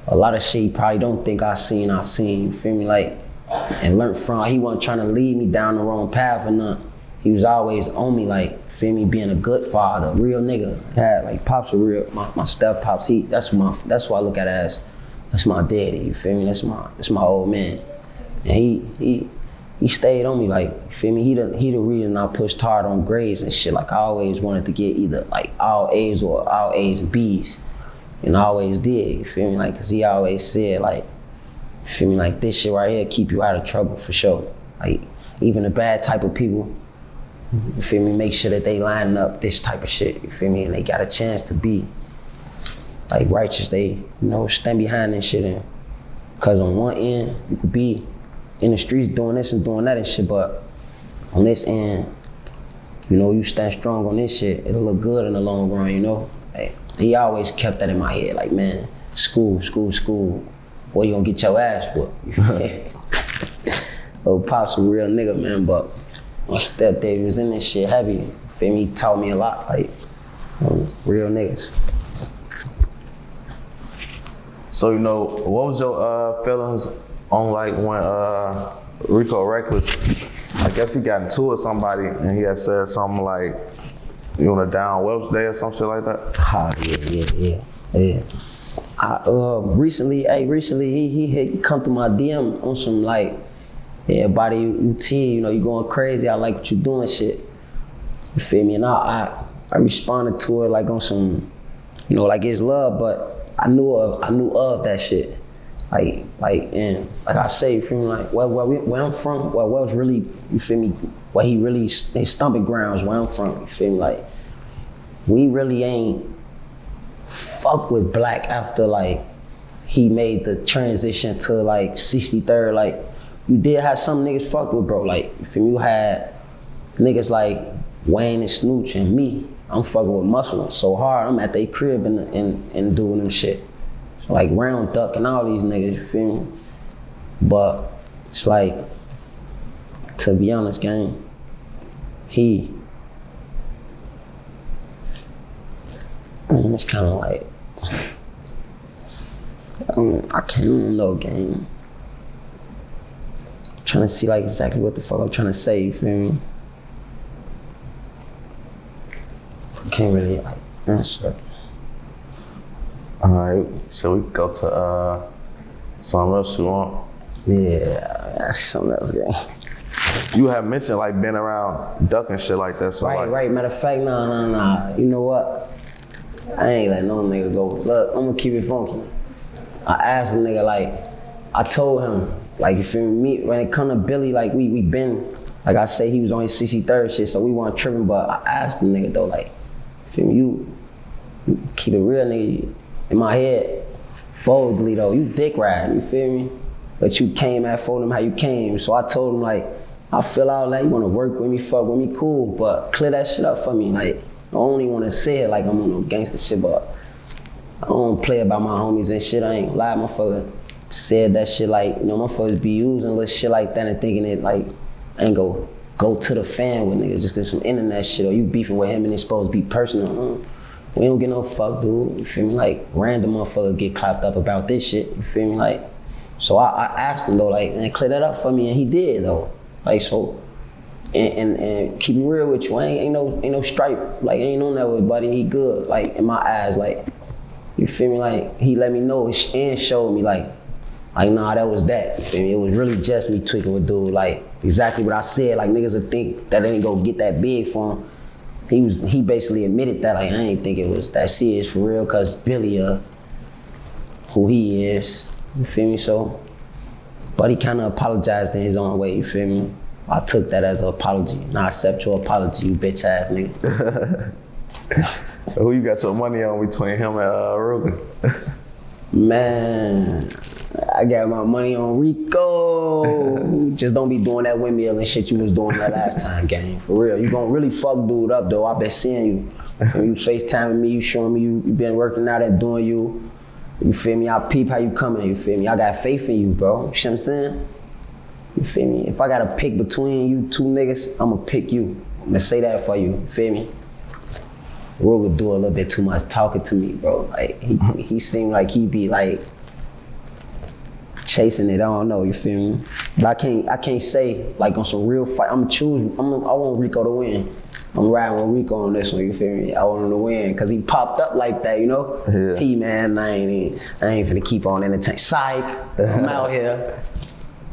a lot of shit he probably don't think I seen, you feel me? Like, and learned from, he wasn't trying to lead me down the wrong path or nothing. He was always on me, like, feel me, being a good father, real nigga. Had, like, Pops were real, my step Pops, that's who I look at as, that's my daddy, you feel me? That's my old man. And he stayed on me, like, you feel me? He the reason I pushed hard on grades and shit. Like, I always wanted to get either like all A's or all A's and B's. And I always did, you feel me? Like, cause he always said, like, you feel me, like, this shit right here keep you out of trouble for sure. Like, even the bad type of people, you feel me, make sure that they line up this type of shit, you feel me? And they got a chance to be like righteous, they, you know, stand behind this shit. And cause on one end, you could be in the streets doing this and doing that and shit, but on this end, you know, you stand strong on this shit, it'll look good in the long run, you know? Like, he always kept that in my head, like, man, school, boy, you gonna get your ass whooped. Little Pop's a real nigga, man, but my stepdad was in this shit heavy. You feel me? He taught me a lot, like, real niggas. So, you know, what was your feelings on like when Rico Recklezz, I guess he got into it with somebody and he had said something like, you wanna down Welch Day or some shit like that? Yeah. Recently he come through my DM on some like, yeah, body routine, you know, you going crazy, I like what you doing shit. You feel me? And I responded to it like on some, you know, like it's love, but I knew of that shit. Like I say, you feel me? Like where I'm from, where Welch really, you feel me? Where he really, his stomping grounds where I'm from, you feel me? Like, we really ain't fuck with Black after like he made the transition to like 63rd. Like, you did have some niggas fuck with, bro. Like, you feel me? You had niggas like Wayne and Snooch and me. I'm fucking with Muscle so hard. I'm at their crib and doing them shit. So like Round Duck and all these niggas, you feel me? But it's like, to be honest, gang, it's kind of like, I can't even know, gang. I'm trying to see like exactly what the fuck I'm trying to say, you feel me? I can't really like answer. All right, so we go to something else you want? Yeah, that's something else, gang. You have mentioned like being around Duck and shit like that, so Right, matter of fact, nah. You know what? I ain't let no nigga go. Look, I'm gonna keep it funky. I asked the nigga, like, I told him, like, you feel me, when it come to Billy, like, we been, like I say, he was on his 63rd shit, so we weren't tripping, but I asked the nigga though, like, you feel me, you keep it real, nigga. In my head, boldly though, you dick riding, you feel me? But you came at for them how you came, so I told him, like, I feel all that, you wanna work with me, fuck with me, cool, but clear that shit up for me, like, I only wanna say it like I'm on no gangster shit, but I don't play about my homies and shit. I ain't lie, motherfucker said that shit like, you know, motherfuckers be using little shit like that and thinking it like, I ain't go to the fan with niggas just cause some internet shit or you beefing with him and it's supposed to be personal. We don't get no fuck, dude. You feel me? Like, random motherfucker get clapped up about this shit. You feel me? Like, so I asked him though, like, man, clear that up for me, and he did though. Like, so. And keep it real with you, ain't no stripe, like ain't on that with buddy, he good, like in my eyes, like, you feel me, like he let me know and showed me like nah, that was that, you feel me, it was really just me tweaking with dude, like exactly what I said, like niggas would think that ain't go get that big for him, he basically admitted that, like I ain't think it was that serious for real, cause Billy, who he is, you feel me, so, but he kinda apologized in his own way, you feel me. I took that as an apology. Now I accept your apology, you bitch ass nigga. So who you got your money on between him and Rogan? Man, I got my money on Rico. Just don't be doing that windmill and shit you was doing that last time, gang. For real, you gonna really fuck dude up though. I been seeing you. When you FaceTiming me, you showing me you been working out and doing you. You feel me? I peep how you coming, you feel me? I got faith in you, bro. You see what I'm saying? You feel me? If I gotta pick between you two niggas, I'ma pick you. I'm gonna say that for you feel me? Rogan do a little bit too much talking to me, bro. Like, he seemed like he be like, chasing it, I don't know, you feel me? But I can't say, like on some real fight, I want Rico to win. I'm riding with Rico on this one, you feel me? I want him to win, cause he popped up like that, you know? Yeah. He, man, I ain't finna keep on entertaining. Psych, I'm out here.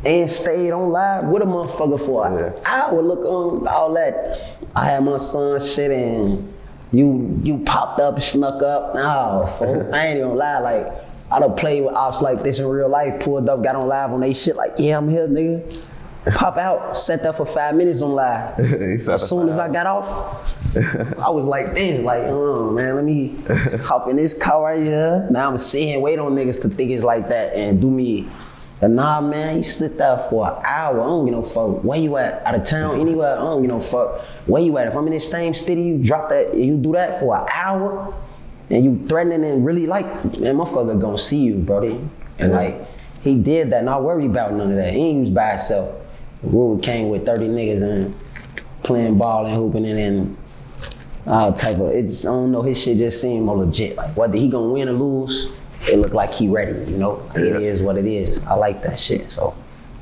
And stayed on live with a motherfucker for an hour, look on all that. I had my son shit and you popped up, snuck up. Nah, folks, I ain't even lie, like, I done played with ops like this in real life, pulled up, got on live on they shit like, yeah, I'm here, nigga. Pop out, sat there for 5 minutes on live. As soon as I got off, I was like this, like, oh man, let me hop in this car right here. Now I'm sitting and wait on niggas to think it's like that and do me. And nah, man, you sit there for an hour. I don't give no fuck. Where you at? Out of town, anywhere? I don't give no fuck. Where you at? If I'm in this same city, you drop that, you do that for an hour. and you threatening and really like, man, motherfucker gonna see you, brody. And like, he did that, not worry about none of that. He was by himself. Rule came with 30 niggas and playing ball and hooping and all type of, it just, I don't know, his shit just seemed more legit. Like, whether he gonna win or lose, it looked like he ready, you know? Like, it is what it is. I like that shit, so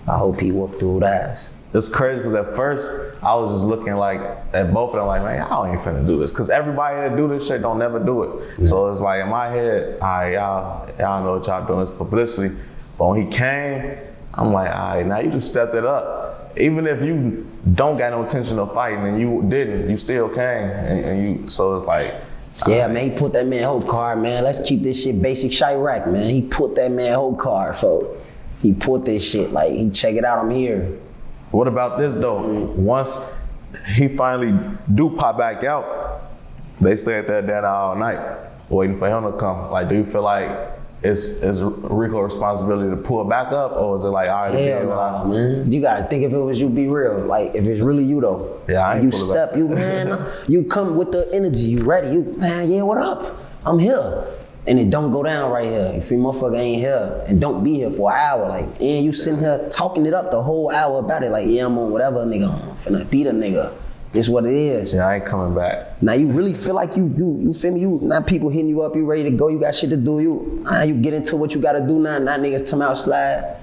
I hope he whooped through that. It's crazy because at first I was just looking like at both of them like, man, y'all ain't finna do this. Cause everybody that do this shit don't never do it. Yeah. So it's like in my head, all right, y'all know what y'all doing, it's publicity. But when he came, I'm like, all right, now you just stepped it up. Even if you don't got no intention of fighting and you didn't, you still came and you, so it's like. Yeah, man, he put that man whole card, man. Let's keep this shit basic Chirac, man. He put that man whole card, so he put this shit, like, he check it out, I'm here. What about this though? Once he finally do pop back out, they stay at that all night, waiting for him to come. Like, do you feel like it's Rico's responsibility to pull back up, or is it like, all right, hell no, man. You gotta think if it was you, be real. Like, if it's really you though. Yeah, I ain't you step, you man, you come with the energy, you ready, you, man, yeah, what up? I'm here. And it don't go down right here. If you motherfucker ain't here and don't be here for an hour, like, and you sitting here talking it up the whole hour about it, like, yeah, I'm on whatever, nigga, I'm finna beat a nigga. It's what it is. Yeah, I ain't coming back. Now you really feel like you feel me? You not people hitting you up, you ready to go, you got shit to do, you get into what you gotta do now, not niggas come out slide.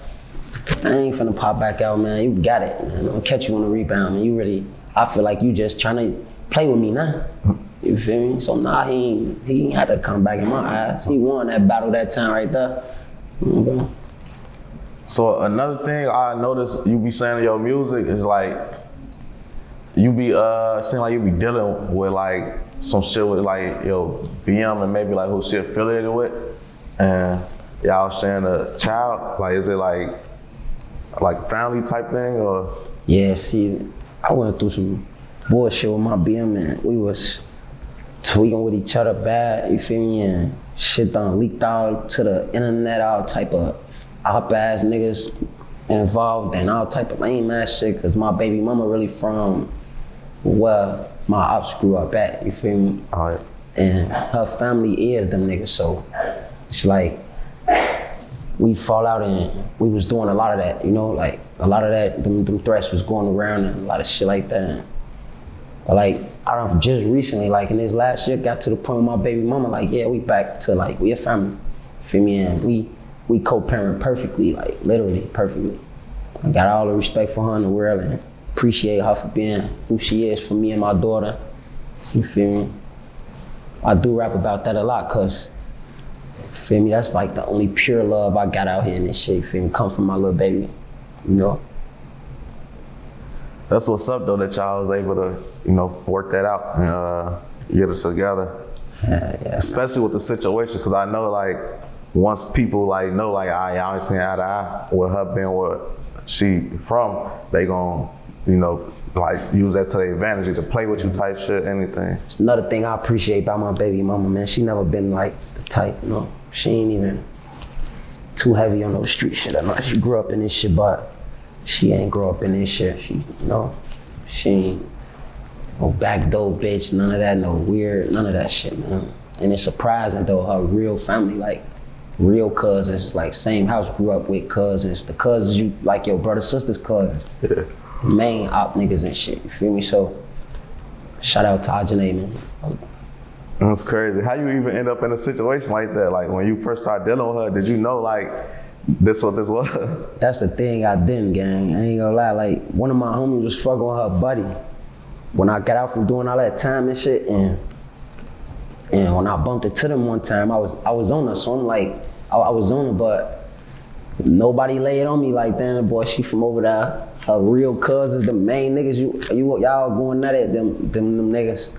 I ain't finna pop back out, man. You got it, man. I'm gonna catch you on the rebound, man. You really, I feel like you just trying to play with me now. You feel me? So nah, he ain't had to come back in my eyes. He won that battle that time right there. Okay. So another thing I noticed you be saying in your music is like, you be seem like you be dealing with like some shit with like yo BM and maybe like who she affiliated with, and y'all sharing a child. Like, is it like family type thing or? Yeah, see, I went through some bullshit with my BM, and we was tweaking with each other bad, you feel me? And shit done leaked out to the internet, all type of op-ass niggas involved and all type of lame ass shit, cause my baby mama really from where my ops grew up at, you feel me? All right. And her family is them niggas, so it's like, we fall out and we was doing a lot of that, you know? Like, a lot of that, them threats was going around and a lot of shit like that. But like, I don't just recently, like in this last year, got to the point with my baby mama, like, yeah, we back to like, we a family, feel me? And we co-parent perfectly, like literally perfectly. I got all the respect for her in the world and appreciate her for being who she is for me and my daughter, you feel me? I do rap about that a lot, cause, feel me, that's like the only pure love I got out here in this shit, you feel me? Come from my little baby, you know? That's what's up though, that y'all was able to, you know, work that out and get us together. Yeah, especially with the situation, because I know like once people like know like y'all ain't seen eye to eye with her being where she from, they gon', you know, like use that to their advantage to play with you type shit, anything. It's another thing I appreciate about my baby mama, man. She never been like the type, you know. She ain't even too heavy on those street shit. I know she grew up in this shit, but she ain't grow up in this shit. She, you know, she ain't no backdoor bitch, none of that, no weird, none of that shit, man. And it's surprising though, her real family, like real cousins, like same house, grew up with cousins. The cousins you, like your brother, sister's cousins. Yeah. Main op niggas and shit, you feel me? So, shout out to Ajane, man. That's crazy. How you even end up in a situation like that? Like when you first started dealing with her, did you know like this what this was? That's the thing I didn't, gang. I ain't gonna lie, like one of my homies was fucking with her buddy. When I got out from doing all that time and shit, and when I bumped into them one time, I was on her, so I'm like, I was on her, but nobody laid on me like, damn, boy, she from over there. Her real cousins, the main niggas, y'all going at it, them niggas.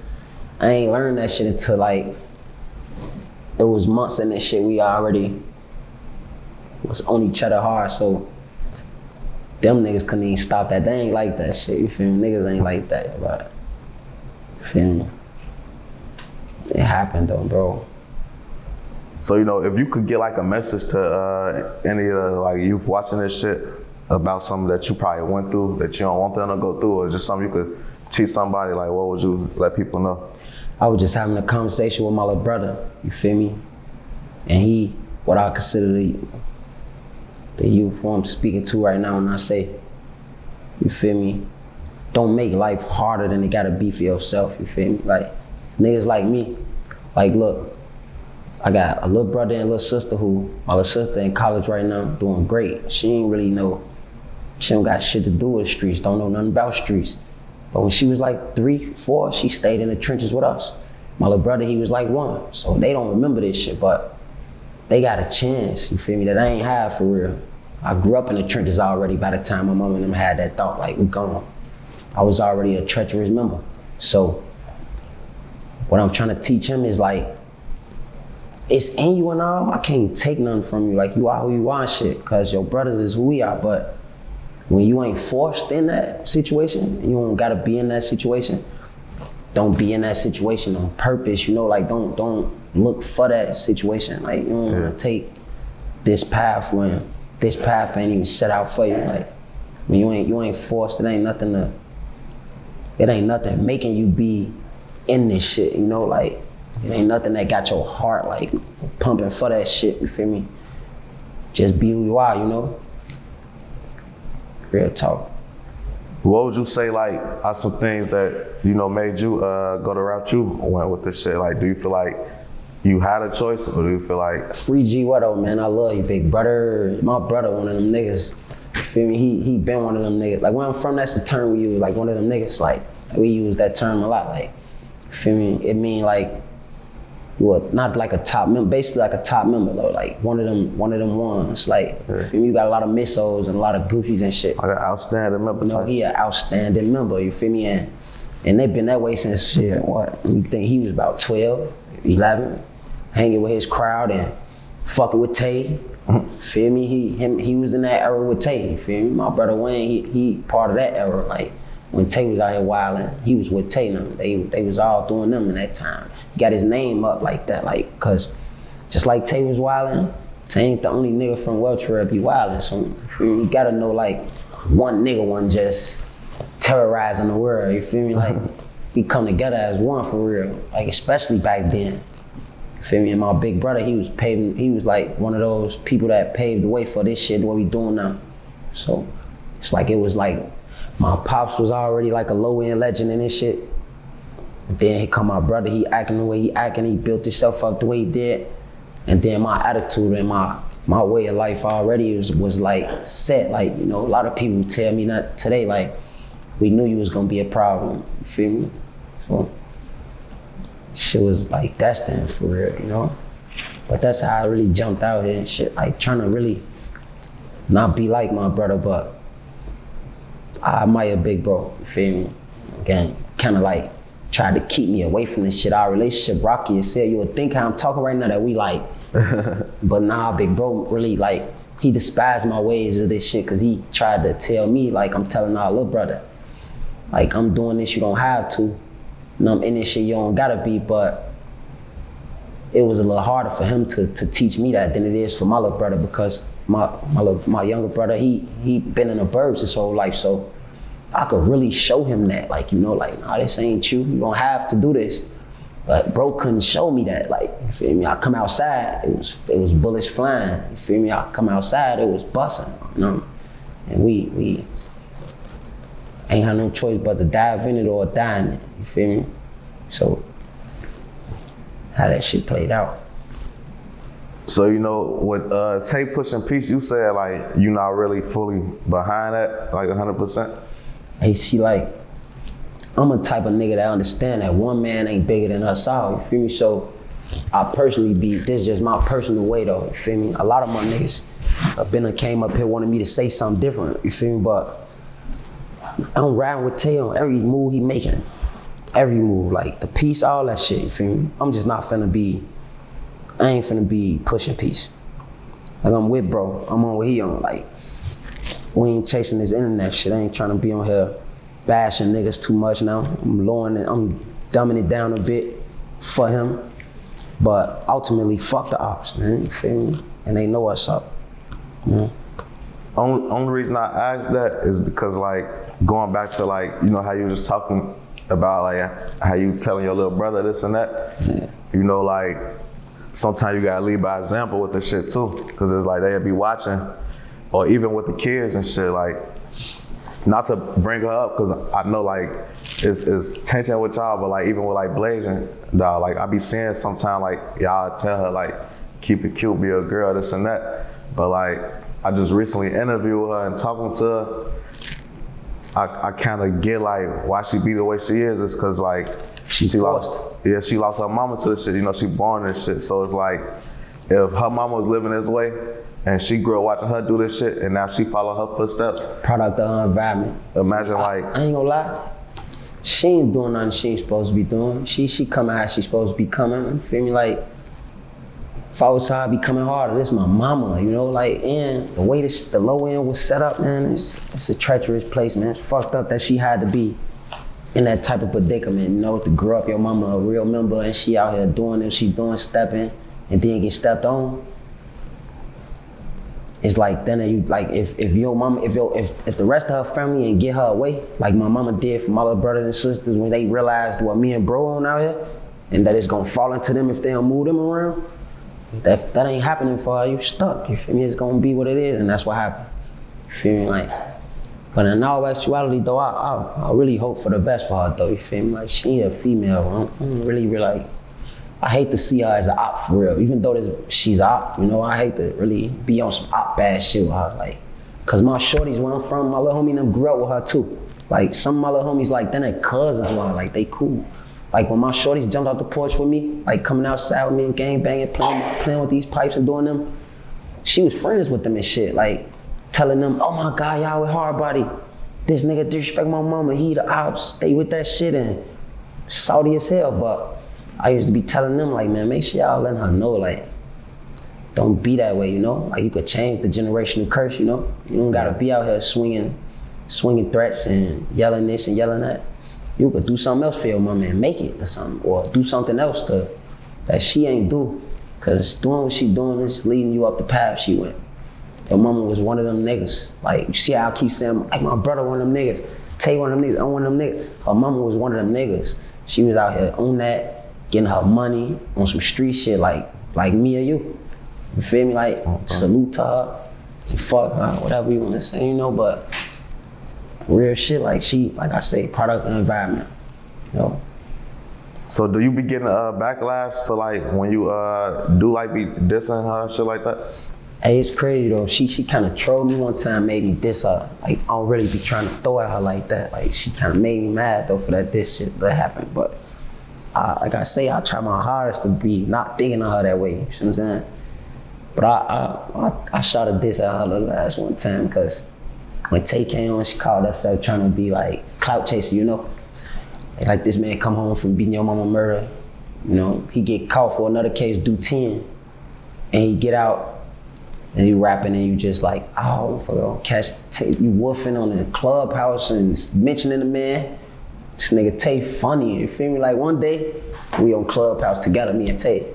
I ain't learned that shit until like, it was months in this shit, we already was on each other hard, so them niggas couldn't even stop that. They ain't like that shit, you feel me? Niggas ain't like that, but, you feel me? It happened though, bro. So, you know, if you could get like a message to any of the like youth watching this shit about something that you probably went through that you don't want them to go through, or just something you could teach somebody, like what would you let people know? I was just having a conversation with my little brother, you feel me? And he, what I consider the youth who I'm speaking to right now, and I say, you feel me? Don't make life harder than it gotta be for yourself, you feel me? Like, niggas like me, like look, I got a little brother and a little sister my little sister in college right now, doing great. She ain't really she don't got shit to do with the streets, don't know nothing about streets. But when she was like 3, 4, she stayed in the trenches with us. My little brother, he was like 1, so they don't remember this shit, but they got a chance, you feel me, that I ain't had for real. I grew up in the trenches already by the time my mom and them had that thought, like, we gone. I was already a treacherous member. So what I'm trying to teach him is like, it's in you and all, I can't take nothing from you. Like, you are who you are and shit, cause your brothers is who we are, but when you ain't forced in that situation, you don't gotta be in that situation, don't be in that situation on purpose, you know, like don't look for that situation. Like, you don't wanna take this path when this path ain't even set out for you. Like, when you ain't forced, it ain't nothing making you be in this shit, you know, like, it ain't nothing that got your heart like pumping for that shit, you feel me? Just be who you are, you know? Real talk. What would you say like are some things that, you know, made you go the route you went with this shit? Like, do you feel like you had a choice, or do you feel like? Free G Wedo, man, I love you, big brother. My brother, one of them niggas. You feel me? He been one of them niggas. Like, where I'm from, that's the term we use. Like, one of them niggas, like, we use that term a lot. Like, you feel me? It mean like, well, not like a top member, basically like a top member though, like one of them ones. Like, you feel me? You got a lot of missiles and a lot of goofies and shit. Like an outstanding member. You know, he an outstanding member, you feel me? And they been that way since shit, what? You think he was about 12, 11, hanging with his crowd and fucking with Tay. Feel me? He was in that era with Tay, you feel me? My brother Wayne, he part of that era. Like, when Tay was out here wilding, he was with Tay and them. They was all doing them in that time. He got his name up like that, like, cause just like Tay was wilding, Tay ain't the only nigga from Welch where be wilding. So you gotta know, like, one nigga wasn't just terrorizing the world, you feel me? Like, we come together as one for real, like, especially back then. You feel me? And my big brother, he was like one of those people that paved the way for this shit, what we doing now. So it's like, it was like, my pops was already like a low-end legend in this shit. And then here come my brother, he acting the way he acting, he built himself up the way he did. And then my attitude and my way of life already was like set. Like, you know, a lot of people tell me not today, like, we knew you was gonna be a problem, you feel me? So, shit was like destined for real, you know? But that's how I really jumped out here and shit, like trying to really not be like my brother, but I admire Big Bro, you feel me? Again, kind of like tried to keep me away from this shit. Our relationship rocky as hell. You would think how I'm talking right now that we like, but nah, Big Bro really like, he despised my ways of this shit because he tried to tell me, like I'm telling our little brother, like, I'm doing this, you don't have to. And I'm in this shit, you don't gotta be, but it was a little harder for him to teach me that than it is for my little brother, because my younger brother, he been in the burbs his whole life, so I could really show him that, like, you know, like, nah, this ain't you don't have to do this. But bro couldn't show me that, like, you feel me? I come outside, it was bullets flying, you feel me? I come outside, it was busting, you know? And we ain't had no choice but to dive in it or die in it, you feel me? So, how that shit played out. So, you know, with Tay pushing peace, you said like you not really fully behind that, like 100%? Hey, see, like, I'm a type of nigga that understand that one man ain't bigger than us all, you feel me? So I personally this is just my personal way though, you feel me? A lot of my niggas came up here wanting me to say something different, you feel me? But I'm riding with Tay on every move he making. Every move, like the peace, all that shit, you feel me? I'm just not finna be, I ain't finna be pushing peace. Like, I'm with bro, I'm on what he on, like, we ain't chasing this internet shit. I ain't trying to be on here bashing niggas too much now. I'm lowering it, I'm dumbing it down a bit for him. But ultimately, fuck the ops, man, you feel me? And they know what's up, you know? Only reason I asked that is because, like, going back to, like, you know, how you were just talking about like how you telling your little brother this and that. Yeah. You know, like sometimes you gotta lead by example with the shit too, because it's like they'll be watching, or even with the kids and shit. Like, not to bring her up, because I know like it's tension with y'all, but like even with like Blasian, dog, like I be seeing sometimes like y'all tell her like keep it cute, be a girl, this and that. But like I just recently interviewed her and talking to her, I kind of get like why she be the way she is. It's because like she lost her mama to this shit. You know, she born this shit. So it's like if her mama was living this way and she grew up watching her do this shit and now she follow her footsteps. Product of her environment. Imagine I ain't gonna lie. She ain't doing nothing she ain't supposed to be doing. She coming how she supposed to be coming. You feel me? Like, if I was her, I'd be coming harder. This my mama, you know? Like, and the way the low end was set up, man, it's a treacherous place, man. It's fucked up that she had to be in that type of predicament, you know, to grow up your mama a real member and she out here doing it, she doing stepping and then get stepped on. It's like then you like if your mama if the rest of her family ain't get her away like my mama did for my little brothers and sisters when they realized what me and bro on out here and that it's gonna fall into them if they don't move them around. That ain't happening for her. You stuck. You feel me? It's gonna be what it is, and that's what happened. You feel me? Like, but in all actuality though, I really hope for the best for her though. You feel me? Like she a female. I'm really like. I hate to see her as an op for real, even though she's op, you know, I hate to really be on some op bad shit with her, like, cause my shorties where I'm from, my little homie and them grew up with her too. Like some of my little homies, like, they're cousins with her, like they cool. Like when my shorties jumped out the porch with me, like coming outside with me and gang banging, playing with these pipes and doing them, she was friends with them and shit, like telling them, oh my God, y'all with HARDBODY. This nigga disrespect my mama, he the ops, stay with that shit and salty as hell, but I used to be telling them like, man, make sure y'all letting her know like, don't be that way, you know? Like you could change the generational curse, you know? You don't gotta be out here swinging threats and yelling this and yelling that. You could do something else for your mama and make it or something, or do something else that she ain't do. Cause doing what she doing is leading you up the path she went. Your mama was one of them niggas. Like, you see how I keep saying, like my brother one of them niggas, Tay one of them niggas, I'm one of them niggas. Her mama was one of them niggas. She was out here on that, getting her money on some street shit like me or you. You feel me? Like, salute to her, fuck her, whatever you wanna say, you know, but real shit, like she, like I say, product and environment, you know? So do you be getting backlash for like when you do like be dissing her and shit like that? Hey, it's crazy though. She kind of trolled me one time, made me diss her. Like, I don't really be trying to throw at her like that. Like, she kind of made me mad though for that diss shit that happened, but like I say, I try my hardest to be not thinking of her that way, you know what I'm saying? But I shot a diss at her the last one time because when Tay came on, she called herself trying to be like clout chaser, you know? Like this man come home from beating your mama murder, you know? He get caught for another case, do 10, and he get out and you rapping and you just like, oh, for catch you woofing on the clubhouse and mentioning the man. This nigga Tay funny, you feel me? Like one day, we on Clubhouse together, me and Tay.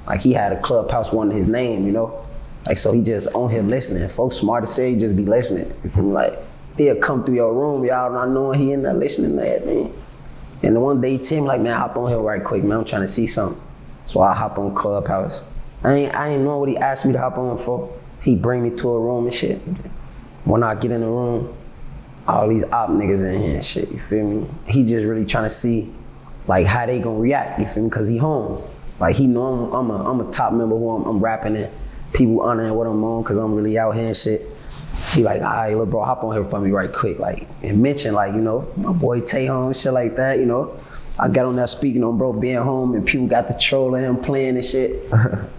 Like he had a Clubhouse one in his name, you know? Like so he just on here listening. Folks smart to say, he just be listening. You feel me? Like he'll come through your room, y'all not knowing he in there listening to that thing. And the one day he tell me like, man, hop on here right quick, man, I'm trying to see something. So I hop on Clubhouse. I ain't know what he asked me to hop on for. He bring me to a room and shit. When I get in the room, all these op niggas in here and shit, you feel me? He just really trying to see like how they gonna react, you feel me? Cause he home. Like he know I'm a top member who I'm rapping and people honoring what I'm on cause I'm really out here and shit. He like, all right, little bro, hop on here for me right quick. Like, and mention like, you know, my boy Tay home, shit like that, you know? I got on that speaking on bro being home and people got the troll of him playing and shit.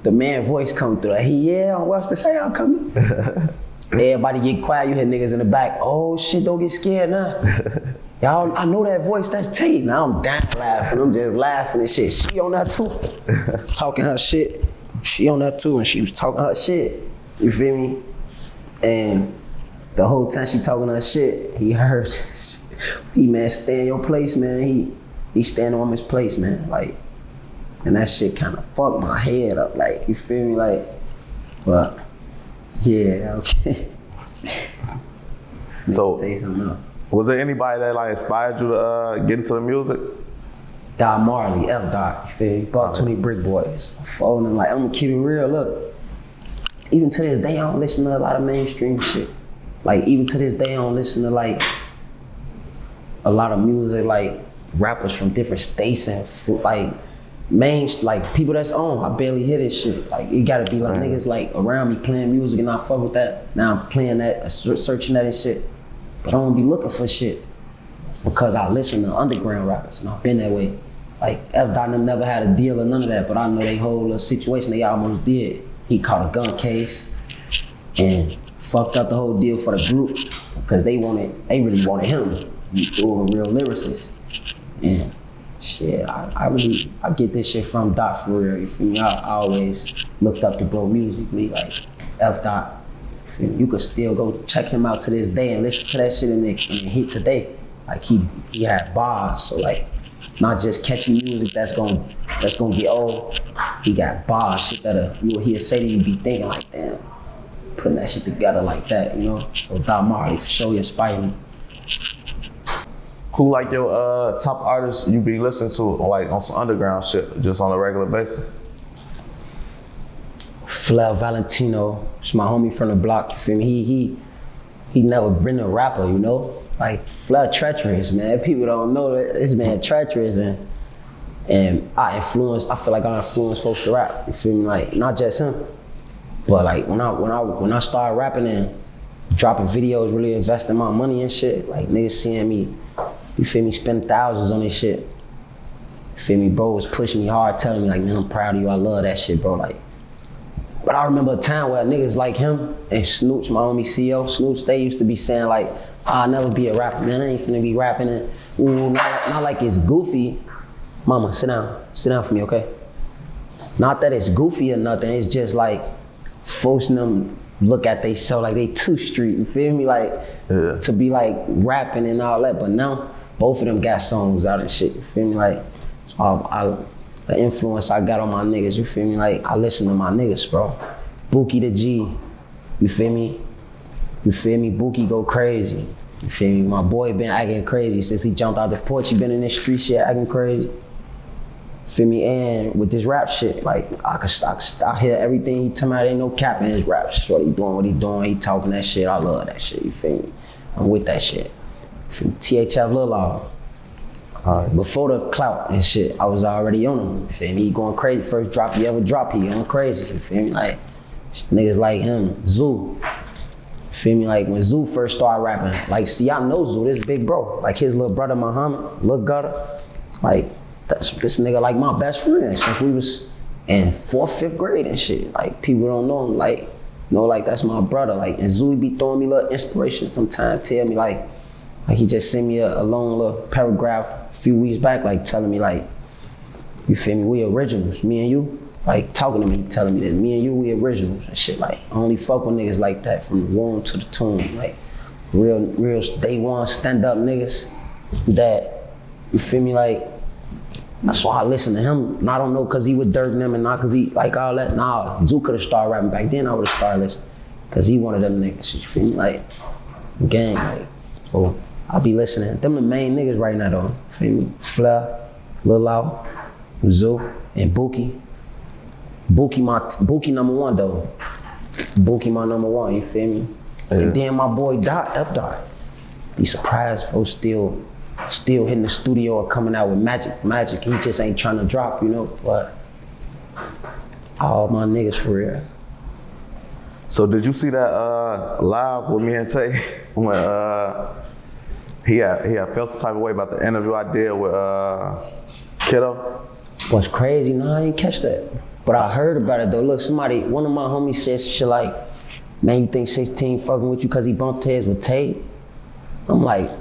The man voice come through, like, yeah, on Welch to say I'm coming. Everybody get quiet, you hear niggas in the back, oh shit, don't get scared now. Y'all, I know that voice, that's Tay. Now I'm down laughing, I'm just laughing and shit. She on that too, talking her shit. She on that too and she was talking her shit, you feel me? And the whole time she talking her shit, he heard, he man, stay in your place, man. He stand on his place, man. Like, and that shit kind of fucked my head up, like, you feel me? Like, but, yeah, okay. So, tell you something else. Was there anybody that like inspired you to get into the music? Dot Marley, F Dot, you feel me? Buck 20 Brick Boys. I'm following them, like, I'm gonna keep it real, look. Even to this day, I don't listen to a lot of mainstream shit. Like, even to this day, I don't listen to like a lot of music, like rappers from different states and like like people that's on. I barely hear this shit. Like, it gotta be like niggas like around me playing music and I fuck with that. Now I'm playing that, searching that and shit. But I don't be looking for shit because I listen to underground rappers and I've been that way. Like, F Dot them never had a deal or none of that, but I know they whole little situation they almost did. He caught a gun case and fucked up the whole deal for the group because they really wanted him. He threw a real lyricist. And shit, I get this shit from Dot for real. You feel me? I always looked up to Blow musically, like F Dot. You feel me? You could still go check him out to this day and listen to that shit and hit today. Like he had bars, so like not just catchy music that's gonna get old. He got bars, shit that you will hear say that you be thinking like, damn, putting that shit together like that, you know? So Dot Marley for sure inspired me. Who like your top artists you be listening to like on some underground shit, just on a regular basis? Flair Valentino, it's my homie from the block, you feel me? He never been a rapper, you know? Like, Flair treacherous, man. People don't know that this man treacherous, and I feel like I influence folks to rap, you feel me? Like, not just him, but like when I started rapping and dropping videos, really investing my money and shit, like niggas seeing me, you feel me, spend thousands on this shit. You feel me, bro was pushing me hard, telling me like, man, I'm proud of you, I love that shit, bro. Like, but I remember a time where niggas like him and Snooch, my homie CEO, Snooch, they used to be saying like, I'll never be a rapper, man, I ain't finna be rapping and ooh, not like it's goofy. Mama, sit down for me, okay? Not that it's goofy or nothing, it's just like forcing them look at they so like they too street, you feel me? Like, to be like rapping and all that, but now both of them got songs out and shit, you feel me? Like, the influence I got on my niggas, you feel me? Like, I listen to my niggas, bro. Bookie the G, you feel me? You feel me? Bookie go crazy, you feel me? My boy been acting crazy since he jumped out the porch, he been in this street shit acting crazy. Feel me? And with this rap shit, like I hear everything he tell me, ain't no cap in his rap shit. What he doing, he talking that shit, I love that shit, you feel me? I'm with that shit. From THF Lil Law. Before the clout and shit, I was already on him, you feel me? He going crazy, first drop he ever dropped, he going crazy, you feel me? Like, niggas like him, Zoo. You feel me? Like, when Zoo first started rapping, like, see, I know Zoo, this big bro. Like, his little brother Muhammad, Lil Gutter, like, this nigga like my best friend since we was in 4th, 5th grade and shit. Like, people don't know him, like, know, like, that's my brother. Like, and Zoo be throwing me little inspirations sometimes, tell me like he just sent me a long little paragraph a few weeks back, like telling me like, you feel me, we originals, me and you. Like, talking to me, telling me that me and you, we originals and shit. Like, I only fuck with niggas like that from the womb to the tomb. Like, real day one stand up niggas that, you feel me, like, that's why I listen to him. And I don't know cause he with Dirk and them and not cause he like all that. Nah, if Zoo could've started rapping back then, I would've started listening. Cause he one of them niggas, you feel me? Like, gang, like, oh, I'll be listening. Them the main niggas right now though, you feel me? Flair, Lil Law, Zoo, and Bookie. Bookie number one though. Bookie my number one, you feel me? Yeah. And then my boy Dot, F Dot. Be surprised folks still hitting the studio or coming out with magic. He just ain't trying to drop, you know, but all my niggas for real. So did you see that live with me and Tay when he had felt some type of way about the interview I did with Kiddo? What's crazy? No, I didn't catch that. But I heard about it though. Look, one of my homies said shit like, man, you think 16 fucking with you cause he bumped heads with Tay? I'm like,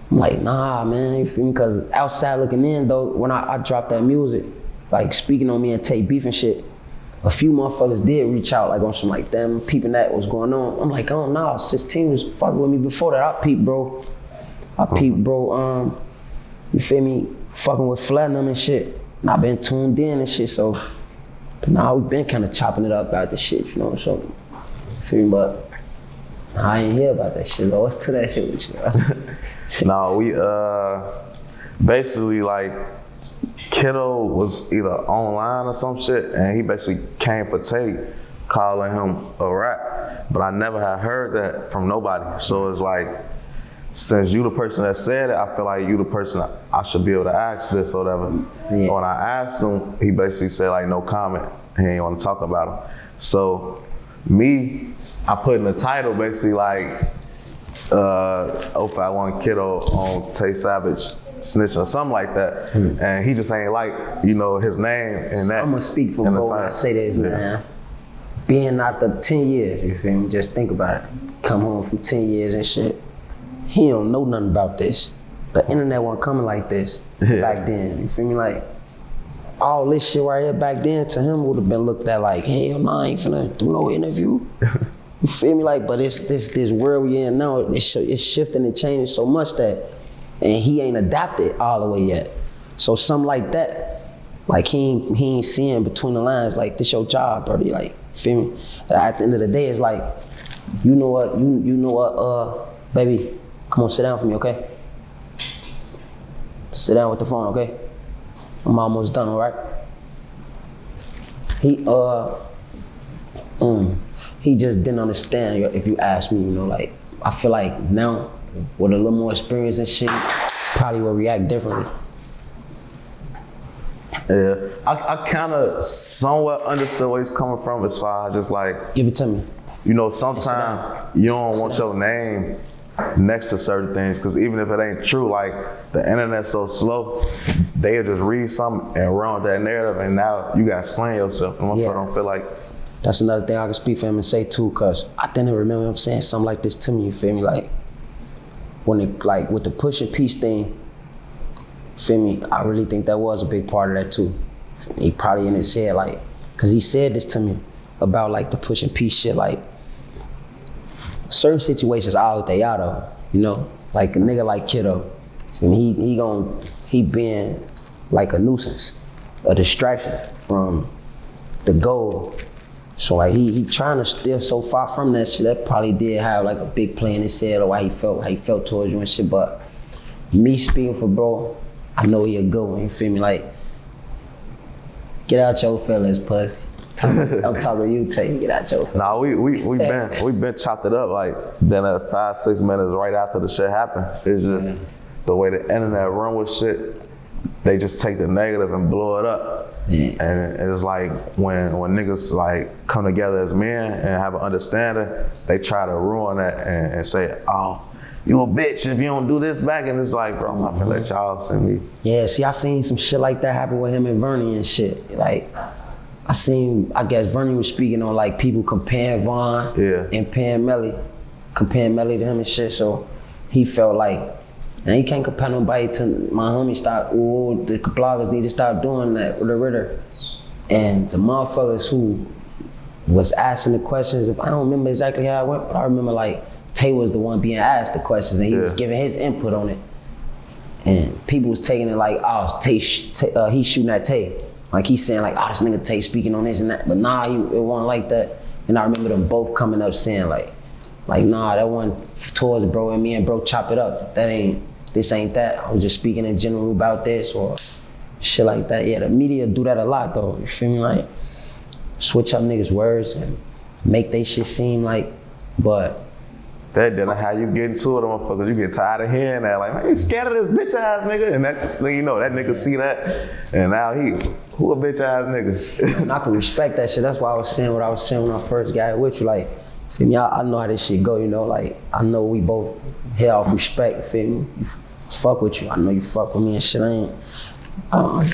nah, man, you feel me? Cause outside looking in though, when I dropped that music, like speaking on me and Tay beef and shit, a few motherfuckers did reach out like on some like, damn, peeping that what's going on. I'm like, oh nah, 16 was fucking with me before that. I peeped, bro, you feel me? Fucking with Flair and them and shit. And I been tuned in and shit, so now we been kind of chopping it up about this shit, you know, so, feel me? But I ain't hear about that shit, though. What's to that shit with you? No, we basically like Kiddo was either online or some shit, and he basically came for Tay, calling him a rat. But I never had heard that from nobody. So it's like, since you the person that said it, I feel like you the person I should be able to ask this or whatever. Yeah. When I asked him, he basically said like no comment. He ain't want to talk about him. So me, I put in the title basically like 051 Kiddo on Tay Savage snitching or something like that. And he just ain't like, you know, his name and that. I'm gonna speak for bro when I say this, man. Being out the 10 years, you feel me? Just think about it. Come home from 10 years and shit. He don't know nothing about this. The internet wasn't coming like this back then. You feel me? Like, all this shit right here back then to him would have been looked at like, hell no, I ain't finna do no interview. You feel me? Like, but it's this world we in now, it's shifting and changing so much that, and he ain't adapted all the way yet. So something like that, like he ain't seeing between the lines, like this your job, brother. Like, feel me? At the end of the day, it's like, you know what, baby, come on, sit down for me, okay? Sit down with the phone, okay? I'm almost done, all right? He just didn't understand if you ask me, you know, like, I feel like now, with a little more experience and shit, probably will react differently. Yeah, I kind of somewhat understood where he's coming from as far as just like... Give it to me. You know, sometimes you don't want your name next to certain things, because even if it ain't true, like the internet's so slow, they'll just read something and run with that narrative, and now you gotta explain yourself. And I don't feel like... That's another thing I can speak for him and say too, cause I didn't remember him saying something like this to me, you feel me? Like, when it, like with the pushing peace thing, feel me? I really think that was a big part of that too. He probably in his head, like, cause he said this to me about like the pushing peace shit, like, certain situations out they out of, you know? Like a nigga like Kiddo, he being like a nuisance, a distraction from the goal. So like he trying to steer so far from that shit. That probably did have like a big play in his head of how he felt towards you and shit. But me speaking for bro, I know he a good one, you feel me? Like, get out your feelings, pussy. I'm talking to you, Tay. Get out your feelings. Nah, we been chopped it up like then at 5-6 minutes right after the shit happened. It's just the way the internet run with shit. They just take the negative and blow it up. Yeah. And it's like when niggas like come together as men and have an understanding, they try to ruin that and say, oh, you a bitch if you don't do this back. And it's like, bro, I'm not gonna let y'all send me. Yeah, see, I seen some shit like that happen with him and Vernie and shit. Like, I guess Vernie was speaking on like people comparing Vaughn and comparing Melly to him and shit. So he felt like, and you can't compare nobody to my homie. The bloggers need to start doing that with the Ritter. And the motherfuckers who was asking the questions, if I don't remember exactly how it went, but I remember like Tay was the one being asked the questions and he was giving his input on it. And people was taking it like, oh, he's shooting at Tay. Like he's saying like, oh, this nigga Tay speaking on this and that. But nah, it wasn't like that. And I remember them both coming up saying like nah, that one towards bro and me and bro chop it up. This ain't that. I was just speaking in general about this or shit like that. Yeah, the media do that a lot though. You feel me? Like, switch up niggas' words and make they shit seem like, but. That then how you get into it, motherfuckers. You get tired of hearing that. Like, man, you scared of this bitch ass nigga? And that's the thing, you know, that nigga see that. And now who a bitch ass nigga? And I can respect that shit. That's why I was saying what I was saying when I first got with you. Like, feel me? I know how this shit go, you know? Like, I know we both head off respect, feel me? Fuck with you. I know you fuck with me and shit. I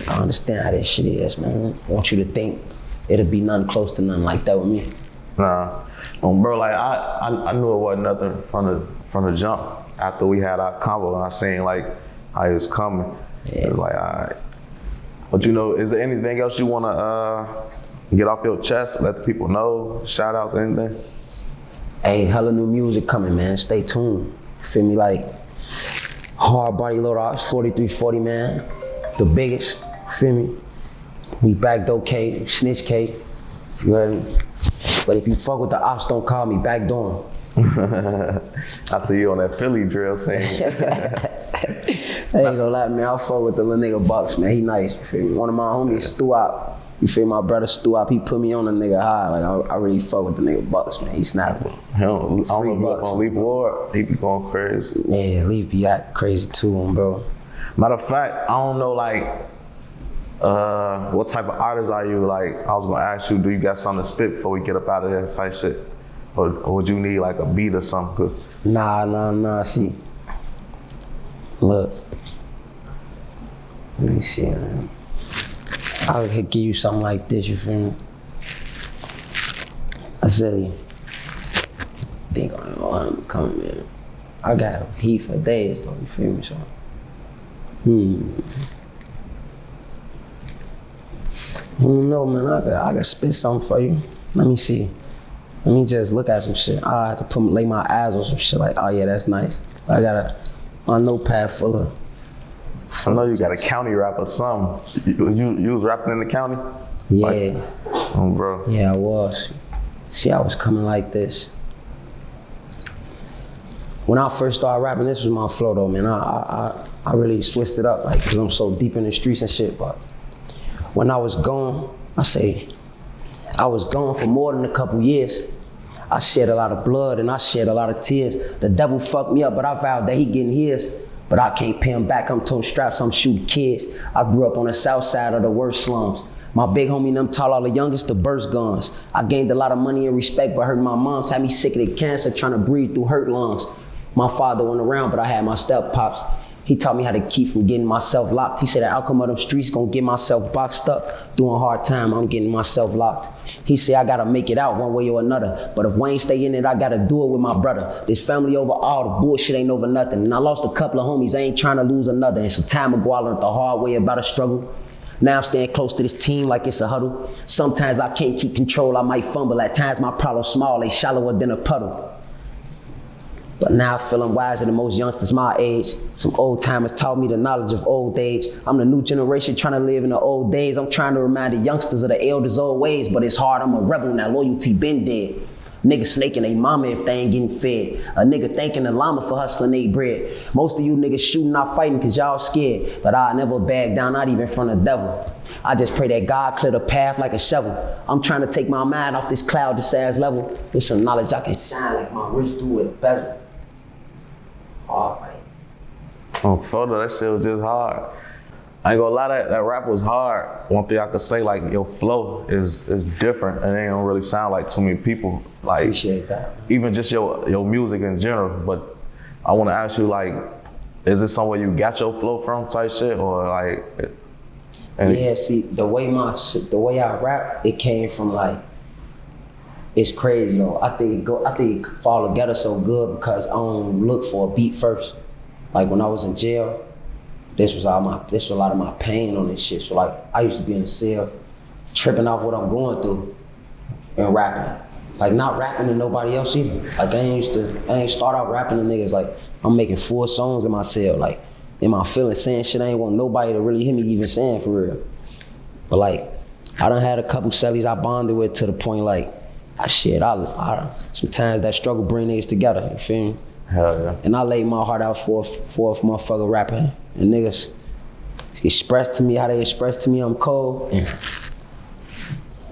understand how this shit is, man. I want you to think it'll be nothing close to nothing like that with me. Nah, bro, like I knew it wasn't nothing from the jump. After we had our convo and I seen like how he was coming, it was like, all right. But you know, is there anything else you wanna get off your chest? Let the people know, shout outs, anything? Hey, hella new music coming, man. Stay tuned. Feel me? Like, HARDBODY LODOX 4340, man. The biggest, feel me? We back though, K, Snitch K. You heard me? But if you fuck with the ops, don't call me, backdoor 'em. I see you on that Philly drill scene. I ain't gonna lie, man. I fuck with the little nigga Bucks, man. He nice, you feel me? One of my homies, Stu Op. You feel my brother Stu Op, he put me on the nigga high. Like, I really fuck with the nigga Bucks, man. He snapping. I don't know if on Leaf Ward, he be going crazy. Yeah, Leaf be act crazy too, bro. Matter of fact, I don't know, like, what type of artist are you? Like, I was gonna ask you, do you got something to spit before we get up out of there type shit? Or would you need like a beat or something? Cause Nah, see. Look. Let me see, man. I could give you something like this, you feel me? I say, think I know I'm coming, man. I got heat for days though, you feel me? So, I don't know, man. I could spit something for you. Let me see. Let me just look at some shit. I have to lay my eyes on some shit like, oh yeah, that's nice. I got a notepad full of. I know you got a county rap or something. You was rapping in the county? Yeah. Like, oh, bro. Yeah, I was. See, I was coming like this. When I first started rapping, this was my flow though, man. I really switched it up, like, cause I'm so deep in the streets and shit. But when I was gone, I was gone for more than a couple years. I shed a lot of blood and I shed a lot of tears. The devil fucked me up, but I vowed that he getting his. But I can't pay him back, I'm toting straps, I'm shooting kids. I grew up on the south side of the worst slums. My big homie them taught all the youngest to burst guns. I gained a lot of money and respect, but hurting my moms had me sick of the cancer, trying to breathe through hurt lungs. My father wasn't around, but I had my step pops. He taught me how to keep from getting myself locked. He said the outcome of them streets gonna get myself boxed up. Doing hard time, I'm getting myself locked. He said I gotta make it out one way or another. But if Wayne stay in it, I gotta do it with my brother. This family over all, the bullshit ain't over nothing. And I lost a couple of homies, I ain't trying to lose another. And some time ago, I learned the hard way about a struggle. Now I'm staying close to this team like it's a huddle. Sometimes I can't keep control, I might fumble. At times my problem's small, they shallower than a puddle. But now feeling wiser than most youngsters my age. Some old timers taught me the knowledge of old age. I'm the new generation trying to live in the old days. I'm trying to remind the youngsters of the elders' old ways, but it's hard, I'm a rebel now, loyalty been dead. Niggas snaking they mama if they ain't getting fed. A nigga thanking the llama for hustling they bread. Most of you niggas shooting, not fighting cause y'all scared. But I never back down, not even from the devil. I just pray that God clear the path like a shovel. I'm trying to take my mind off this cloudless ass level. With some knowledge I can shine like my wrist do with a bezel. Hard, right? On photo, that shit was just hard. I ain't gonna lie, that rap was hard. One thing I could say, like, your flow is different and it don't really sound like too many people. Like, Appreciate that. Even just your music in general. But I wanna ask you, like, is it somewhere you got your flow from type shit or like? Yeah, see, the way I rap, it came from like, it's crazy though. I think it fall together so good because I don't look for a beat first. Like when I was in jail, this was a lot of my pain on this shit. So like I used to be in the cell, tripping off what I'm going through and rapping. Like not rapping to nobody else either. Like I ain't start out rapping to niggas. Like I'm making 4 songs in my cell. Like in my feelings, saying shit I ain't want nobody to really hear me even saying for real. But like I done had a couple cellies I bonded with to the point like, sometimes that struggle bring niggas together, you feel me? Hell yeah. And I laid my heart out for a motherfucker rapping. And niggas express to me how they express to me I'm cold. And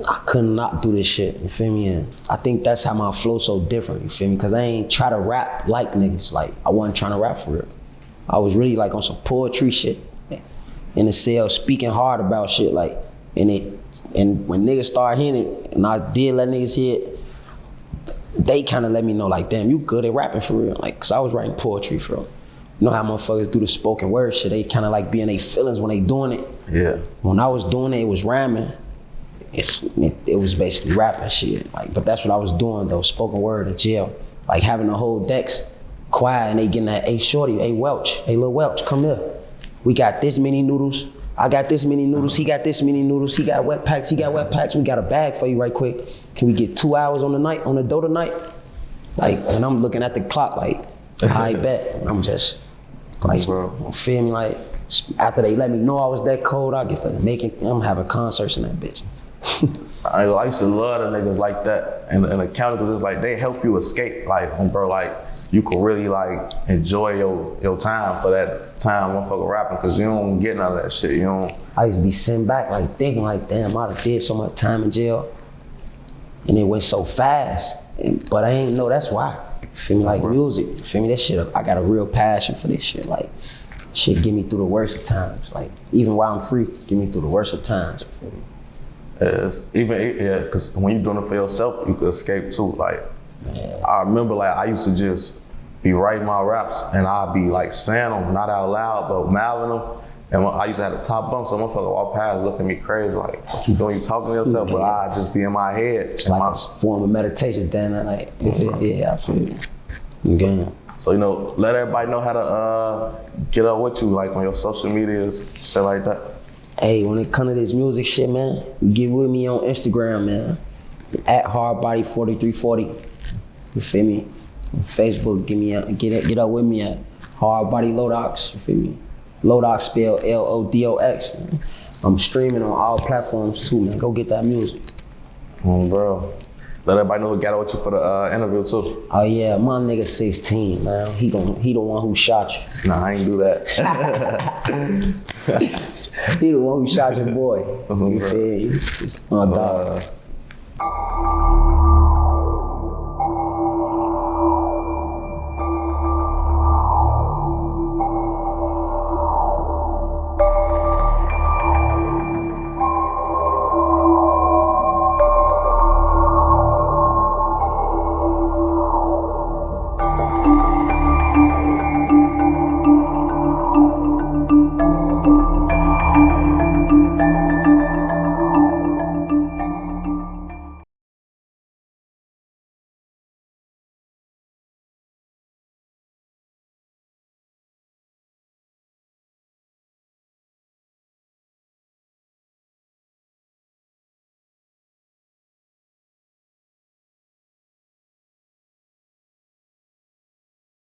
I could not do this shit, you feel me? And I think that's how my flow so different, you feel me? Cause I ain't try to rap like niggas. Like I wasn't trying to rap for real. I was really like on some poetry shit. In the cell, speaking hard about shit like, and when niggas started hearing it, and I did let niggas hear it, they kind of let me know like, damn, you good at rapping for real. Like, cause I was writing poetry for real. You know how motherfuckers do the spoken word shit, they kind of like be in their feelings when they doing it. Yeah. When I was doing it was rhyming. It was basically rapping shit. Like, but that's what I was doing though, spoken word in jail. Like having the whole decks quiet and they getting that, hey shorty, hey Welch, hey Lil Welch, come here. We got this many noodles. I got this many noodles, he got this many noodles, he got wet packs, we got a bag for you right quick. Can we get 2 hours on the dough tonight? Like, and I'm looking at the clock like, I bet. And I'm just like, you feel me? Like, after they let me know I was that cold, I get to I'm having concerts in that bitch. I used to love the niggas like that in the county because it's like they help you escape, like, bro, like you could really like enjoy your time for that time motherfucker rapping because you don't get none of that shit. You don't. I used to be sitting back like thinking like, damn, I done did so much time in jail, and it went so fast. But I ain't know that's why. Feel me? Like music. Feel me? That shit. I got a real passion for this shit. Like, shit get me through the worst of times. Like, even while I'm free, get me through the worst of times. Feel me? Because when you're doing it for yourself, you could escape too. Like, I remember, like, I used to just be writing my raps and I'd be like saying them, not out loud, but mouthing them. And I used to have the top bunk, so motherfucker walk past look at me crazy, like, what you doing? You talking to yourself? But I just be in my head. It's like a form of meditation, then I like, yeah, I feel you. Okay. So, you know, let everybody know how to get up with you, like on your social medias, shit like that. Hey, when it comes to this music shit, man, get with me on Instagram, man. At HARDBODY4340. You feel me? On Facebook, get up with me at HARDBODY LODOX. You feel me? LODOX spelled LODOX. Man. I'm streaming on all platforms too, man. Go get that music. Bro. Let everybody know who got with you for the interview too. Oh yeah, my nigga 16, man. He the one who shot you. Nah, I ain't do that. He the one who shot your boy. You feel me? My dog.